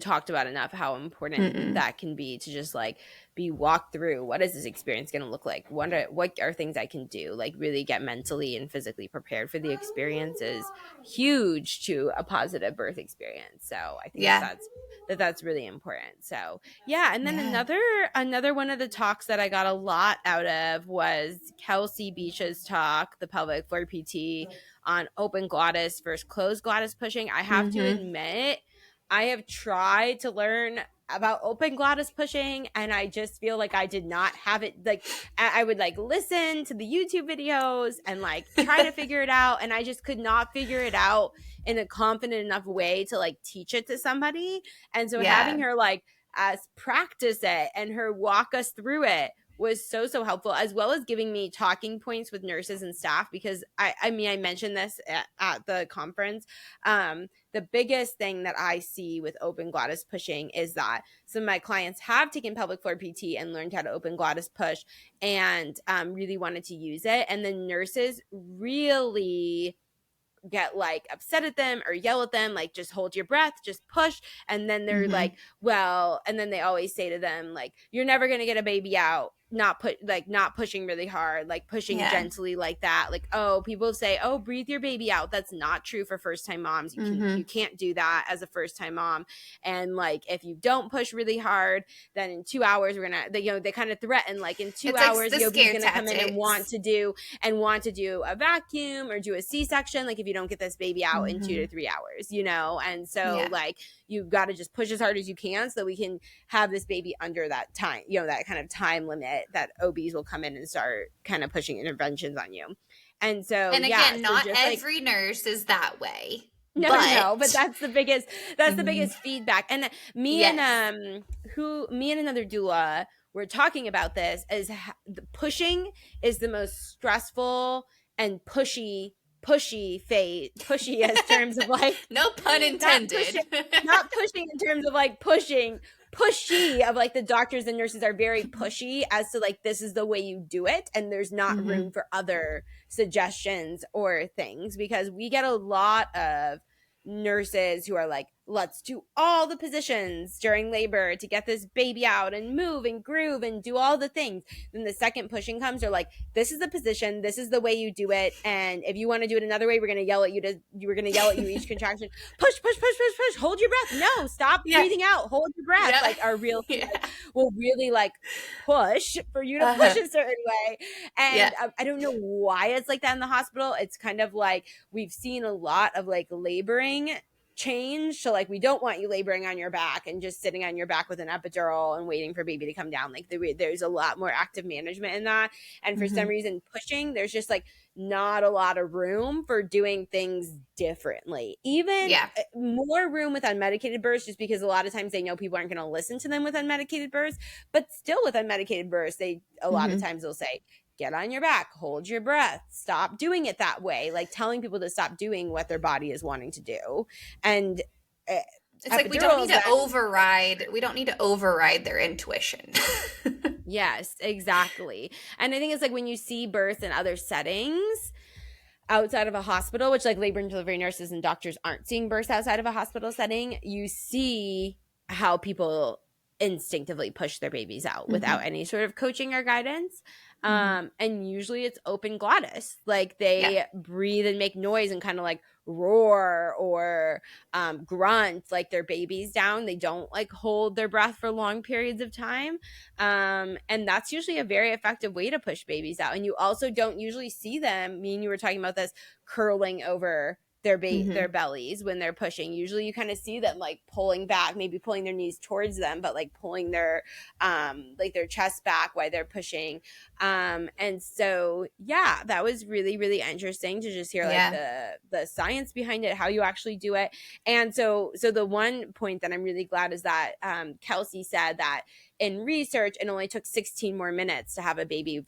Speaker 1: talked about enough, how important that can be to just like be walked through. What is this experience going to look like? What are things I can do? Like really get mentally and physically prepared for the experience is huge to a positive birth experience. So I think that's really important. So yeah. And then another one of the talks that I got a lot out of was Kelsey Beach's talk, the pelvic floor PT, on open glottis versus closed glottis pushing. I have to admit, I have tried to learn about open glottis pushing, and I just feel like I did not have it. Like I would like listen to the YouTube videos and like try to figure it out, and I just could not figure it out in a confident enough way to like teach it to somebody. And so having her like practice it and her walk us through it was so helpful, as well as giving me talking points with nurses and staff, because I mean, I mentioned this at the conference. The biggest thing that I see with open glottis pushing is that some of my clients have taken pelvic floor PT and learned how to open glottis push and really wanted to use it. And the nurses really get like upset at them or yell at them, like, just hold your breath, just push. And then they're like, well, and then they always say to them, like, you're never going to get a baby out, not pushing really hard, like pushing gently like that. Like, oh, people say, oh, breathe your baby out. That's not true for first time moms. You can't do that as a first time mom. And like, if you don't push really hard, then in 2 hours we're gonna, they kind of threaten, like in 2 hours Yogi's gonna come in and want to do a vacuum or do a C-section, like if you don't get this baby out in 2 to 3 hours, and so like you've got to just push as hard as you can so that we can have this baby under that time, that kind of time limit that OBs will come in and start kind of pushing interventions on you. And so,
Speaker 2: and again, not every nurse is that way.
Speaker 1: No, but that's the biggest feedback. And me and another doula were talking about this, is the pushing is the most stressful and pushy as terms of like
Speaker 2: no pun intended,
Speaker 1: not pushing in terms of like pushy of like the doctors and nurses are very pushy as to like this is the way you do it, and there's not room for other suggestions or things, because we get a lot of nurses who are like, let's do all the positions during labor to get this baby out and move and groove and do all the things. Then the second pushing comes, they're like, this is the position, this is the way you do it, and if you want to do it another way, we're going to yell at you each contraction. Push, push, push, push, push, hold your breath. No, stop breathing out, hold your breath.
Speaker 2: Yeah.
Speaker 1: Like our real will really like push for you to push a certain way. And I don't know why it's like that in the hospital. It's kind of like we've seen a lot of like laboring change. So like, we don't want you laboring on your back and just sitting on your back with an epidural and waiting for baby to come down. Like there's a lot more active management in that. And for some reason pushing, there's just like not a lot of room for doing things differently. Even more room with unmedicated births, just because a lot of times they know people aren't going to listen to them with unmedicated births. But still with unmedicated births, a lot of times they'll say, get on your back, hold your breath, stop doing it that way. Like telling people to stop doing what their body is wanting to do. And
Speaker 2: it's like we don't need to override their intuition.
Speaker 1: Yes, exactly. And I think it's like when you see births in other settings outside of a hospital, which like labor and delivery nurses and doctors aren't seeing births outside of a hospital setting, you see how people instinctively push their babies out without any sort of coaching or guidance. And usually it's open glottis. Like they breathe and make noise and kind of like roar or grunt like their baby's down. They don't like hold their breath for long periods of time. And that's usually a very effective way to push babies out. And you also don't usually see them, me and you were talking about this, curling over their bellies when they're pushing. Usually you kind of see them like pulling back, maybe pulling their knees towards them, but like pulling their like their chest back while they're pushing. And so that was really, really interesting to just hear like the science behind it, how you actually do it. And so the one point that I'm really glad is that Kelsey said that in research, it only took 16 more minutes to have a baby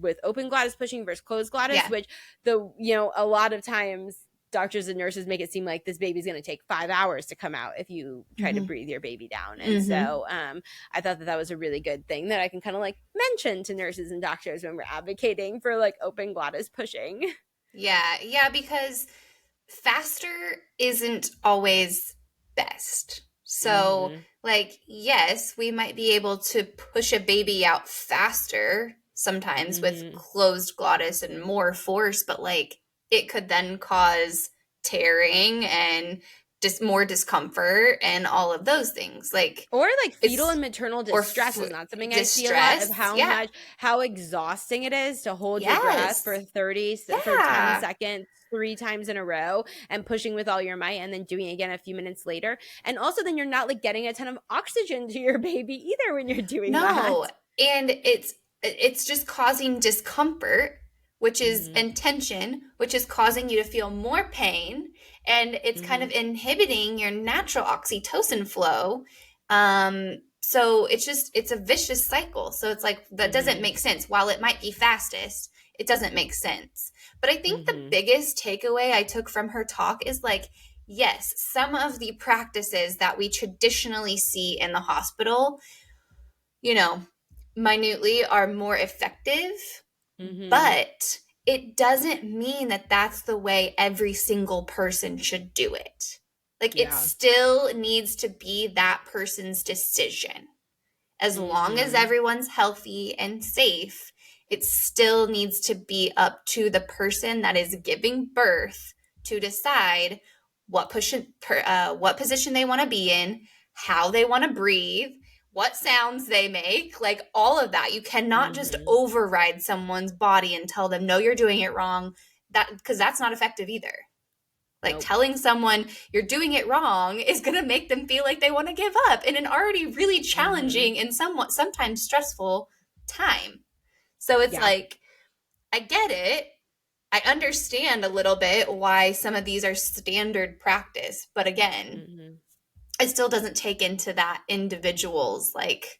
Speaker 1: with open glottis pushing versus closed glottis, which a lot of times doctors and nurses make it seem like this baby's going to take 5 hours to come out if you try to breathe your baby down. And so I thought that was a really good thing that I can kind of like mention to nurses and doctors when we're advocating for like open glottis pushing.
Speaker 2: Yeah, because faster isn't always best. So like, yes, we might be able to push a baby out faster sometimes with closed glottis and more force, but like it could then cause tearing and just more discomfort and all of those things. Like,
Speaker 1: or like fetal and maternal distress is not something I see a lot of how exhausting it is to hold your breath for 10 seconds 3 times in a row and pushing with all your might and then doing it again a few minutes later. And also then you're not like getting a ton of oxygen to your baby either when you're doing that.
Speaker 2: And it's just causing discomfort, which is and tension, which is causing you to feel more pain, and it's kind of inhibiting your natural oxytocin flow. So it's a vicious cycle. So it's like, that doesn't make sense. While it might be fastest, it doesn't make sense. But I think the biggest takeaway I took from her talk is like, yes, some of the practices that we traditionally see in the hospital, minutely are more effective. But it doesn't mean that that's the way every single person should do it. Like it still needs to be that person's decision. As long as everyone's healthy and safe, it still needs to be up to the person that is giving birth to decide what position they want to be in, how they want to breathe, what sounds they make, like all of that. You cannot just override someone's body and tell them, no, you're doing it wrong. Because that's not effective either. Like telling someone you're doing it wrong is going to make them feel like they want to give up in an already really challenging and sometimes stressful time. So it's like, I get it. I understand a little bit why some of these are standard practice. But again, it still doesn't take into that individual's like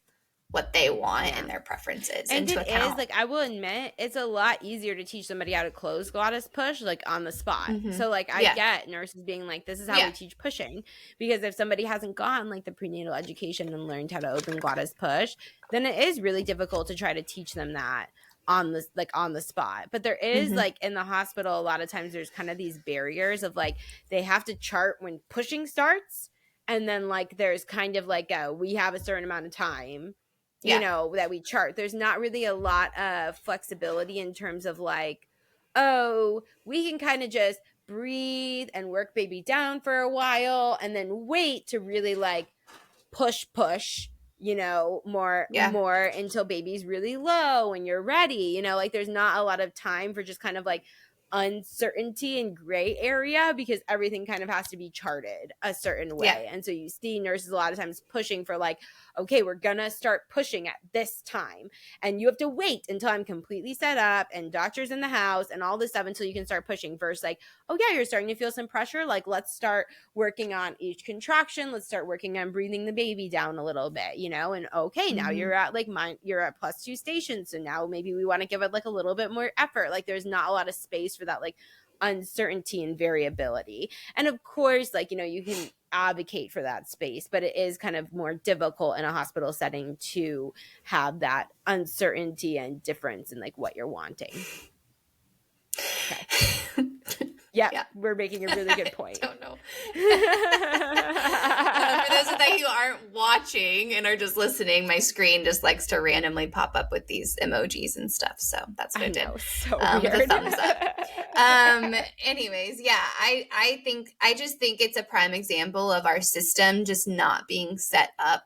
Speaker 2: what they want and their preferences
Speaker 1: and
Speaker 2: into account.
Speaker 1: Is like, I will admit, it's a lot easier to teach somebody how to close glottis push like on the spot. So like I get nurses being like, this is how we teach pushing, because if somebody hasn't gone like the prenatal education and learned how to open glottis push, then it is really difficult to try to teach them that on the spot. But there is like in the hospital, a lot of times there's kind of these barriers of like, they have to chart when pushing starts And then like there's kind of like we have a certain amount of time,
Speaker 2: Yeah.
Speaker 1: that we chart. There's not really a lot of flexibility in terms of like, oh, we can kind of just breathe and work baby down for a while and then wait to really like push, more until baby's really low and you're ready. Like there's not a lot of time for just kind of like uncertainty and gray area because everything kind of has to be charted a certain way.
Speaker 2: Yeah.
Speaker 1: And so you see nurses a lot of times pushing for like, okay, we're gonna start pushing at this time and you have to wait until I'm completely set up and doctors in the house and all this stuff until you can start pushing. Versus like, oh yeah, you're starting to feel some pressure, like let's start working on each contraction, let's start working on breathing the baby down a little bit, and okay, now you're at like you're at +2 stations, so now maybe we want to give it like a little bit more effort. Like there's not a lot of space for that like uncertainty and variability. And of course, like you can advocate for that space, but it is kind of more difficult in a hospital setting to have that uncertainty and difference in like what you're wanting. Okay. Yeah, we're making a really good point.
Speaker 2: I don't know. For those of you who aren't watching and are just listening, my screen just likes to randomly pop up with these emojis and stuff. So that's what I did.
Speaker 1: So
Speaker 2: with a thumbs up. Anyways, yeah, I just think it's a prime example of our system just not being set up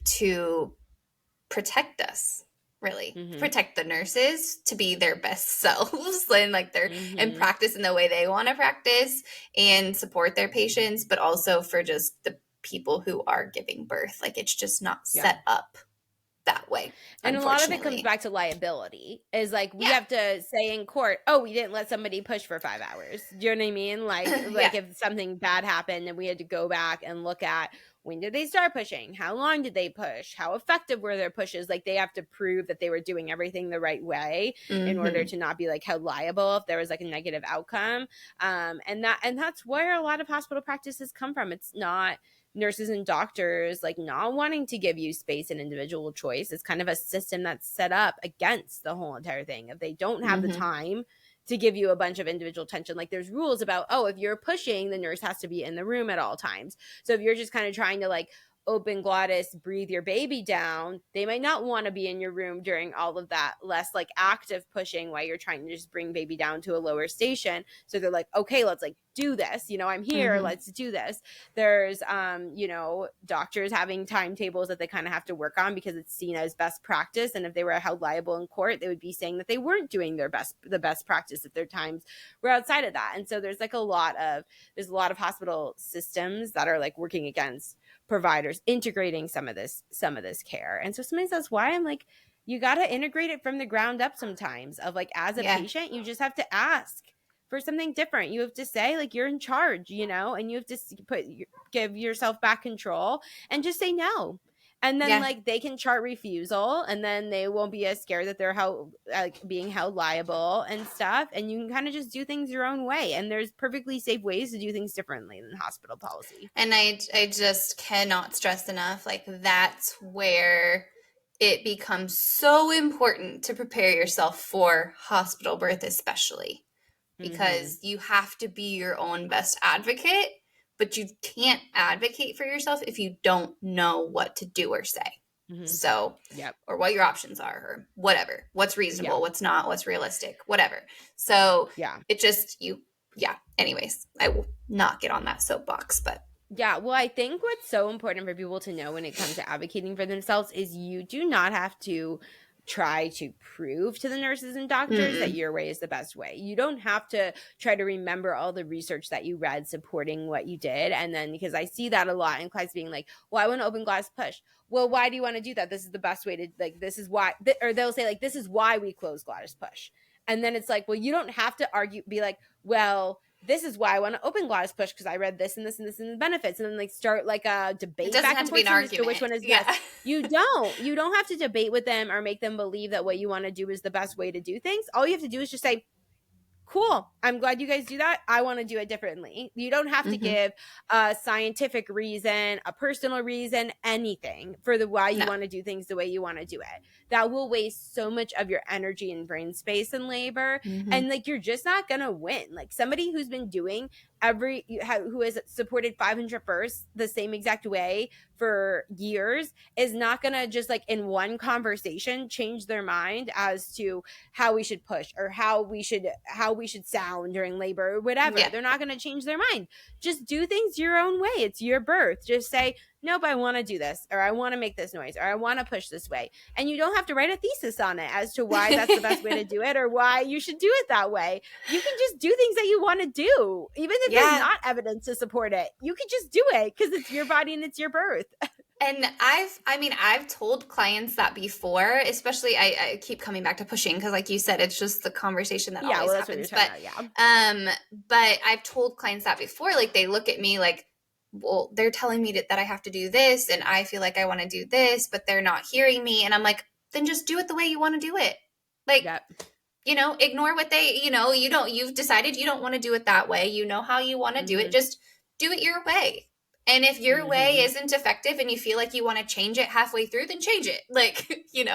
Speaker 2: to protect us. Really protect the nurses to be their best selves and like and practice in the way they want to practice and support their patients, but also for just the people who are giving birth. Like it's just not set up that way.
Speaker 1: And a lot of it comes back to liability. Is like we have to say in court, oh, we didn't let somebody push for 5 hours. Do you know what I mean? Like if something bad happened and we had to go back and look at when did they start pushing? How long did they push? How effective were their pushes? Like they have to prove that they were doing everything the right way in order to not be like held liable if there was like a negative outcome. And that's where a lot of hospital practices come from. It's not nurses and doctors like not wanting to give you space and individual choice. It's kind of a system that's set up against the whole entire thing. If they don't have the time to give you a bunch of individual attention, like there's rules about, oh, if you're pushing, the nurse has to be in the room at all times. So if you're just kind of trying to like open glottis, breathe your baby down, they might not want to be in your room during all of that less like active pushing while you're trying to just bring baby down to a lower station. So they're like, okay, let's like do this. I'm here. Let's do this. There's, doctors having timetables that they kind of have to work on because it's seen as best practice. And if they were held liable in court, they would be saying that they weren't doing the best practice if their times were outside of that. And so there's like a lot of hospital systems that are like working against providers integrating some of this care. And so sometimes that's why I'm like, you got to integrate it from the ground up sometimes of like, as a patient, you just have to ask for something different. You have to say like, you're in charge, and you have to give yourself back control and just say no. And then like they can chart refusal and then they won't be as scared that they're being held liable and stuff. And you can kind of just do things your own way. And there's perfectly safe ways to do things differently than hospital policy.
Speaker 2: And I just cannot stress enough, like that's where it becomes so important to prepare yourself for hospital birth, especially because you have to be your own best advocate. But you can't advocate for yourself if you don't know what to do or say. So, or what your options are or whatever, what's reasonable, what's not, what's realistic, whatever. So it just, anyways, I will not get on that soapbox, but.
Speaker 1: Yeah, well, I think what's so important for people to know when it comes to advocating for themselves is you do not have to try to prove to the nurses and doctors that your way is the best way. You don't have to try to remember all the research that you read supporting what you did. And then because I see that a lot in clients being like, well, I want to open glottis push. Well, why do you want to do that? This is the best way to like, this is why, or they'll say like, this is why we close glottis push. And then it's like, well, you don't have to argue, be like, well, this is why I want to open glottis push because I read this and this and this and the benefits, and then like start like a debate.
Speaker 2: It doesn't
Speaker 1: back
Speaker 2: have
Speaker 1: and
Speaker 2: to be
Speaker 1: forth
Speaker 2: an
Speaker 1: as to
Speaker 2: argument.
Speaker 1: which one is best. You don't have to debate with them or make them believe that what you want to do is the best way to do things. All you have to do is just say, cool, I'm glad you guys do that. I want to do it differently. You don't have to give a scientific reason, a personal reason, anything for the why you want to do things the way you want to do it. That will waste so much of your energy and brain space in labor. And like, you're just not going to win. Like somebody who's been doing who has supported 500 births the same exact way for years is not going to just like in one conversation change their mind as to how we should push or how we should sound during labor or whatever.
Speaker 2: Yeah.
Speaker 1: They're not going to change their mind. Just do things your own way. It's your birth. Just say, nope, I want to do this, or I want to make this noise, or I want to push this way. And you don't have to write a thesis on it as to why that's the best way to do it or why you should do it that way. You can just do things that you want to do, even if there's not evidence to support it. You can just do it because it's your body and it's your birth.
Speaker 2: And I've told clients that before, especially I keep coming back to pushing because like you said, it's just the conversation that always happens. But I've told clients that before, like they look at me like, well, they're telling me that I have to do this and I feel like I want to do this, but they're not hearing me. And I'm like, then just do it the way you want to do it. Like, ignore what they, you've decided you don't want to do it that way. You know how you want to do it. Just do it your way. And if your way isn't effective and you feel like you want to change it halfway through, then change it. Like, you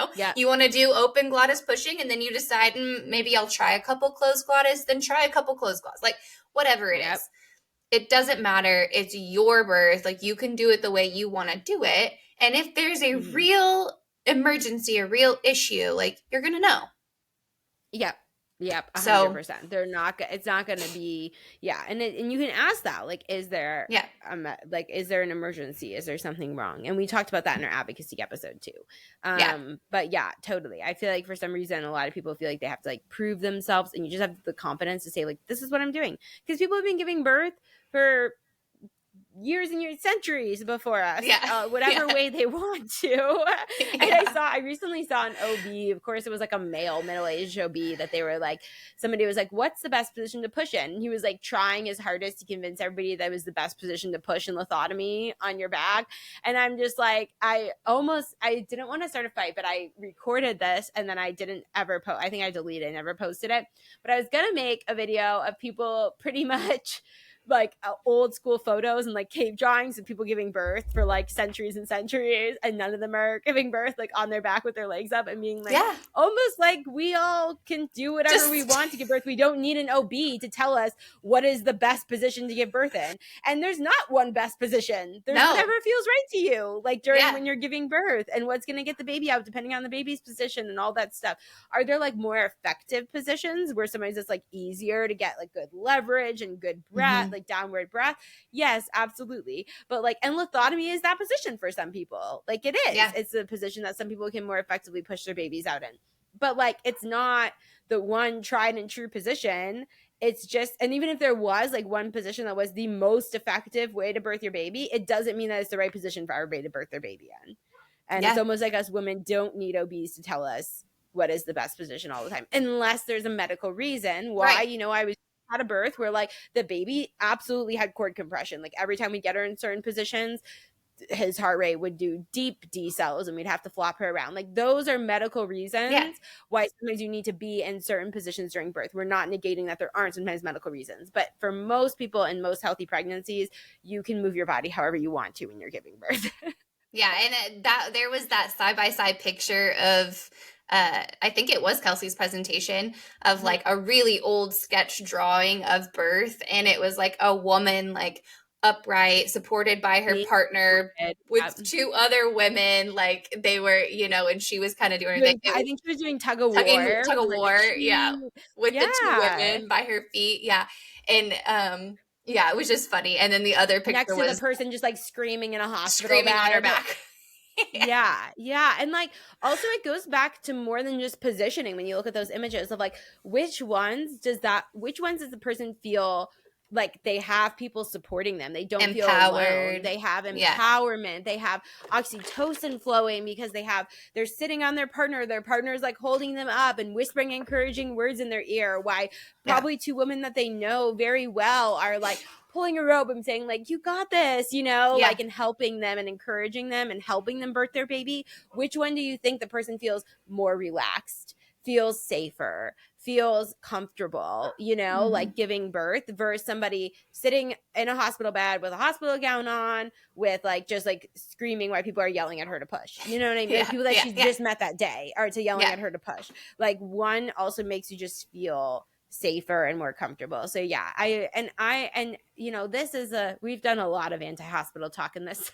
Speaker 2: want to do open glottis pushing and then you decide, maybe I'll try a couple closed glottis, then try a couple closed glottis, like whatever it is. It doesn't matter. It's your birth. Like you can do it the way you want to do it. And if there's a real emergency, a real issue, like you're going to know.
Speaker 1: Yep. 100%. It's not going to be, And you can ask that, like, is there, is there an emergency? Is there something wrong? And we talked about that in our advocacy episode too. But totally. I feel like for some reason, a lot of people feel like they have to like prove themselves, and you just have the confidence to say like, this is what I'm doing. Because people have been giving birth for years and years, centuries before us, whatever way they want to. And I recently saw an OB, of course it was like a male middle-aged OB, that they were like, somebody was like, what's the best position to push in? And he was like trying his hardest to convince everybody that was the best position to push in lithotomy on your back. And I'm just like, I didn't want to start a fight, but I recorded this and then I didn't ever post. I think I deleted it, never posted it, but I was gonna make a video of people pretty much like old school photos and like cave drawings of people giving birth for like centuries and centuries, and none of them are giving birth like on their back with their legs up and being like almost like we all can do whatever we want to give birth. We don't need an OB to tell us what is the best position to give birth in. And there's not one best position. There's whatever feels right to you, like during when you're giving birth, and what's going to get the baby out depending on the baby's position and all that stuff. Are there like more effective positions where sometimes it's like easier to get like good leverage and good breath, like downward breath? Yes, absolutely. But like, and lithotomy is that position for some people. Like it is. It's a position that some people can more effectively push their babies out in. But like, it's not the one tried and true position. It's just, and even if there was like one position that was the most effective way to birth your baby, it doesn't mean that it's the right position for everybody to birth their baby in. And it's almost like us women don't need OBs to tell us what is the best position all the time, unless there's a medical reason why, I was had a birth where like the baby absolutely had cord compression. Like every time we get her in certain positions, his heart rate would do deep decels and we'd have to flop her around. Like those are medical reasons why sometimes you need to be in certain positions during birth. We're not negating that there aren't sometimes medical reasons, but for most people in most healthy pregnancies, you can move your body however you want to when you're giving birth.
Speaker 2: And that there was that side-by-side picture of I think it was Kelsey's presentation of like a really old sketch drawing of birth, and it was like a woman like upright, supported by her partner with two other women, like they were, and she was kind of doing her thing.
Speaker 1: I think she was doing tug of war,
Speaker 2: with the two women by her feet, and it was just funny. And then the other picture
Speaker 1: next to
Speaker 2: was
Speaker 1: the person just like screaming in a hospital
Speaker 2: screaming on her back.
Speaker 1: And like also it goes back to more than just positioning when you look at those images of like which ones does the person feel like they have people supporting them, they don't feel alone, they have empowerment, they have oxytocin flowing because they're sitting on their partner's like holding them up and whispering encouraging words in their ear, why probably two women that they know very well are like pulling a rope and saying like, you got this, like, and helping them and encouraging them and helping them birth their baby. Which one do you think the person feels more relaxed, feels safer, feels comfortable, like giving birth, versus somebody sitting in a hospital bed with a hospital gown on with like just like screaming while people are yelling at her to push, you know what I mean? Like people that she just met that day are to yelling at her to push. Like one also makes you just feel safer and more comfortable. So yeah, we've done a lot of anti-hospital talk in this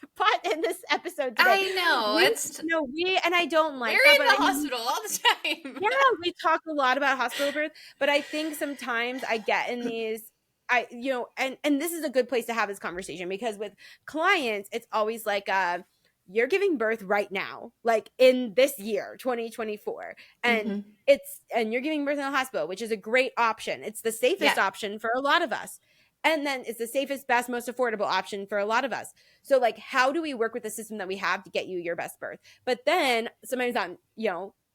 Speaker 1: in this episode today.
Speaker 2: I know.
Speaker 1: And I don't like
Speaker 2: we're
Speaker 1: that,
Speaker 2: in
Speaker 1: but
Speaker 2: the
Speaker 1: I mean,
Speaker 2: hospital all the time.
Speaker 1: yeah, we talk a lot about hospital birth, but I think sometimes I get in these and this is a good place to have this conversation, because with clients it's always like you're giving birth right now, like in this year 2024, and
Speaker 2: Mm-hmm.
Speaker 1: and you're giving birth in the hospital, which is a great option. It's the safest option for a lot of us, and then it's the safest, best, most affordable option for a lot of us. So like, how do we work with the system that we have to get you your best birth? But then sometimes on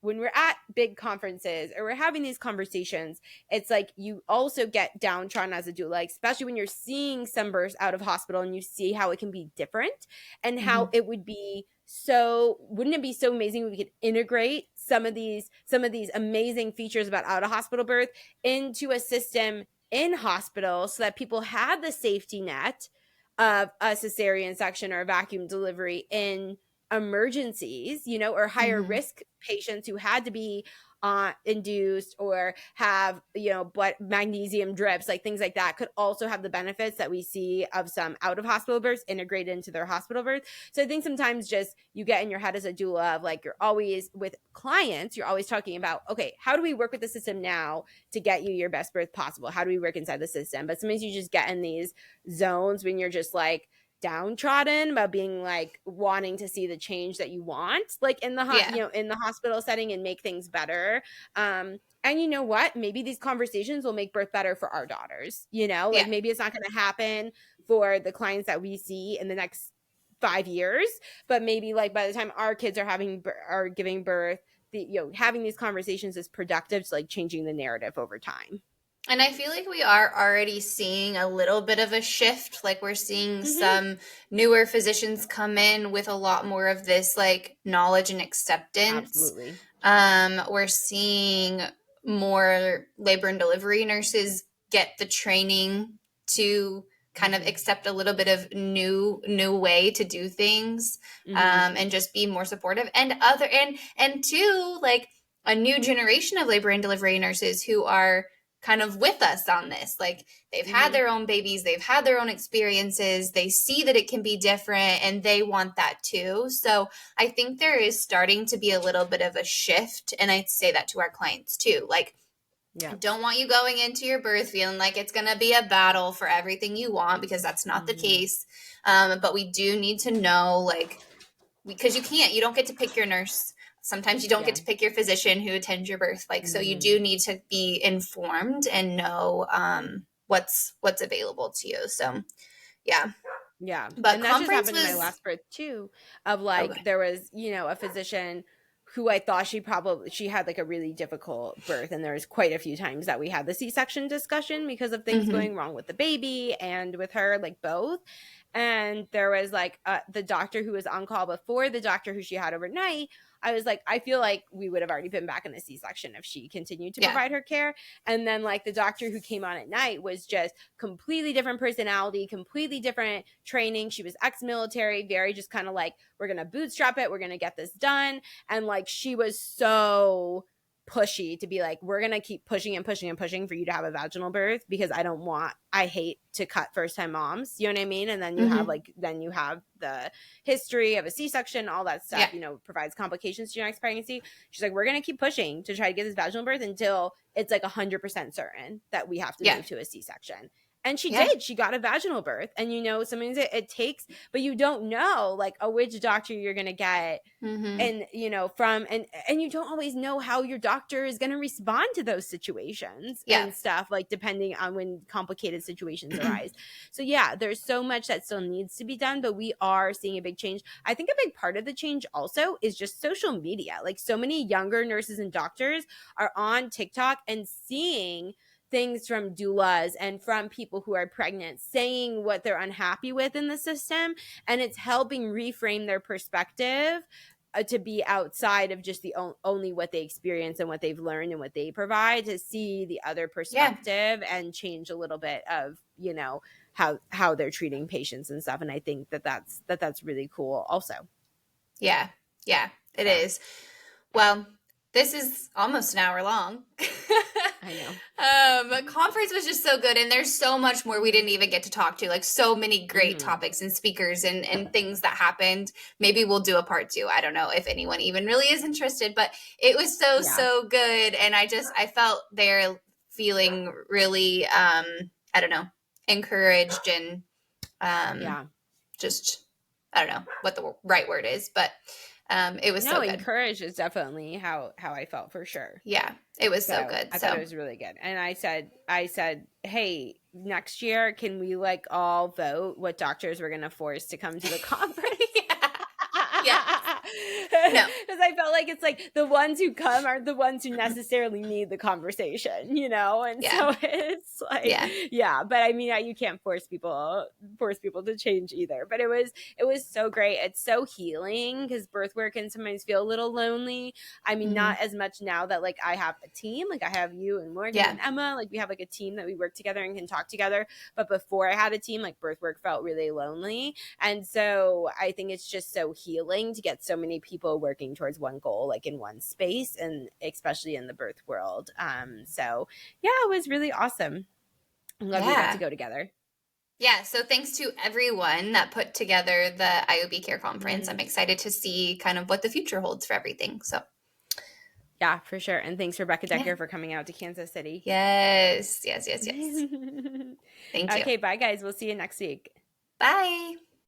Speaker 1: when we're at big conferences or we're having these conversations, it's like you also get downtrodden as a doula, like, especially when you're seeing some births out of hospital and you see how it can be different, and how it would be wouldn't it be so amazing if we could integrate some of these amazing features about out of hospital birth into a system in hospital, so that people have the safety net of a cesarean section or a vacuum delivery in emergencies, or higher risk patients who had to be induced or have but magnesium drips, like things like that, could also have the benefits that we see of some out of hospital births integrated into their hospital birth. So I think sometimes just you get in your head as a doula of like, you're always with clients, you're always talking about, okay, how do we work with the system now to get you your best birth possible? How do we work inside the system? But sometimes you just get in these zones when you're just like downtrodden about being like wanting to see the change that you want, like in the in the hospital setting, and make things better. And you know what, maybe these conversations will make birth better for our daughters, like maybe it's not going to happen for the clients that we see in the next 5 years, but maybe like by the time our kids are giving birth, having these conversations is productive to like changing the narrative over time.
Speaker 2: And I feel like we are already seeing a little bit of a shift. Like we're seeing some newer physicians come in with a lot more of this like knowledge and acceptance.
Speaker 1: Absolutely.
Speaker 2: We're seeing more labor and delivery nurses get the training to kind of accept a little bit of new way to do things, and just be more supportive. And two, like a new generation of labor and delivery nurses who are kind of with us on this. Like they've had their own babies, they've had their own experiences, they see that it can be different, and they want that too. So I think there is starting to be a little bit of a shift, and I say that to our clients too. Like, don't want you going into your birth feeling like it's going to be a battle for everything you want, because that's not the case. But we do need to know, like, because you don't get to pick your nurse. Sometimes you don't get to pick your physician who attends your birth. Like, so you do need to be informed and know what's available to you. So, yeah.
Speaker 1: Yeah.
Speaker 2: But
Speaker 1: and that just happened in my last birth too, of like, there was, a physician who I thought she had like a really difficult birth. And there was quite a few times that we had the C-section discussion because of things going wrong with the baby and with her, like both. And there was like the doctor who was on call before the doctor who she had overnight. I was like, I feel like we would have already been back in the C-section if she continued to provide her care. And then like the doctor who came on at night was just completely different personality, completely different training. She was ex-military, very just kind of like, we're going to bootstrap it. We're going to get this done. And like, she was so pushy to be like, we're going to keep pushing and pushing and pushing for you to have a vaginal birth, because I hate to cut first time moms, you know what I mean? And then you have the history of a C-section, all that stuff, provides complications to your next pregnancy. She's like, we're going to keep pushing to try to get this vaginal birth until it's like 100% certain that we have to move to a C-section. And she did. She got a vaginal birth. And, sometimes it takes, but you don't know, like, which doctor you're going to get. And, and you don't always know how your doctor is going to respond to those situations and stuff, like, depending on when complicated situations arise. So, there's so much that still needs to be done, but we are seeing a big change. I think a big part of the change also is just social media. Like, so many younger nurses and doctors are on TikTok and seeing things from doulas and from people who are pregnant saying what they're unhappy with in the system, and it's helping reframe their perspective to be outside of just the only what they experience and what they've learned and what they provide, to see the other perspective and change a little bit of how they're treating patients and stuff. And I think that's really cool also.
Speaker 2: It is. Well, this is almost an hour long.
Speaker 1: I
Speaker 2: conference was just so good, and there's so much more we didn't even get to talk to, like so many great topics and speakers and things that happened. Maybe we'll do a part 2. I don't know if anyone even really is interested, but it was so good, and I felt there feeling really I don't know, encouraged and just I don't know what the right word is, but it was so good.
Speaker 1: Encouraged is definitely how I felt for sure.
Speaker 2: Yeah, it was so good.
Speaker 1: I thought it was really good. And I said, hey, next year, can we like all vote what doctors we're going to force to come to the conference?
Speaker 2: Yeah. No.
Speaker 1: Because I felt like it's like the ones who come are the ones who necessarily need the conversation, you know? And so it's like, but I mean, you can't force people to change either. But it was so great. It's so healing because birth work can sometimes feel a little lonely. I mean, not as much now that like I have a team, like I have you and Morgan and Emma, like we have like a team that we work together and can talk together. But before I had a team, like birth work felt really lonely. And so I think it's just so healing to get so many people working towards one goal, like in one space, and especially in the birth world. So yeah, it was really awesome. I'm glad we got to go together.
Speaker 2: Yeah, so thanks to everyone that put together the IOB Care Conference. I'm excited to see kind of what the future holds for everything. So
Speaker 1: yeah, for sure. And thanks Rebecca Dekker for coming out to Kansas City.
Speaker 2: Yes. Thank you.
Speaker 1: Okay, bye guys. We'll see you next week.
Speaker 2: Bye.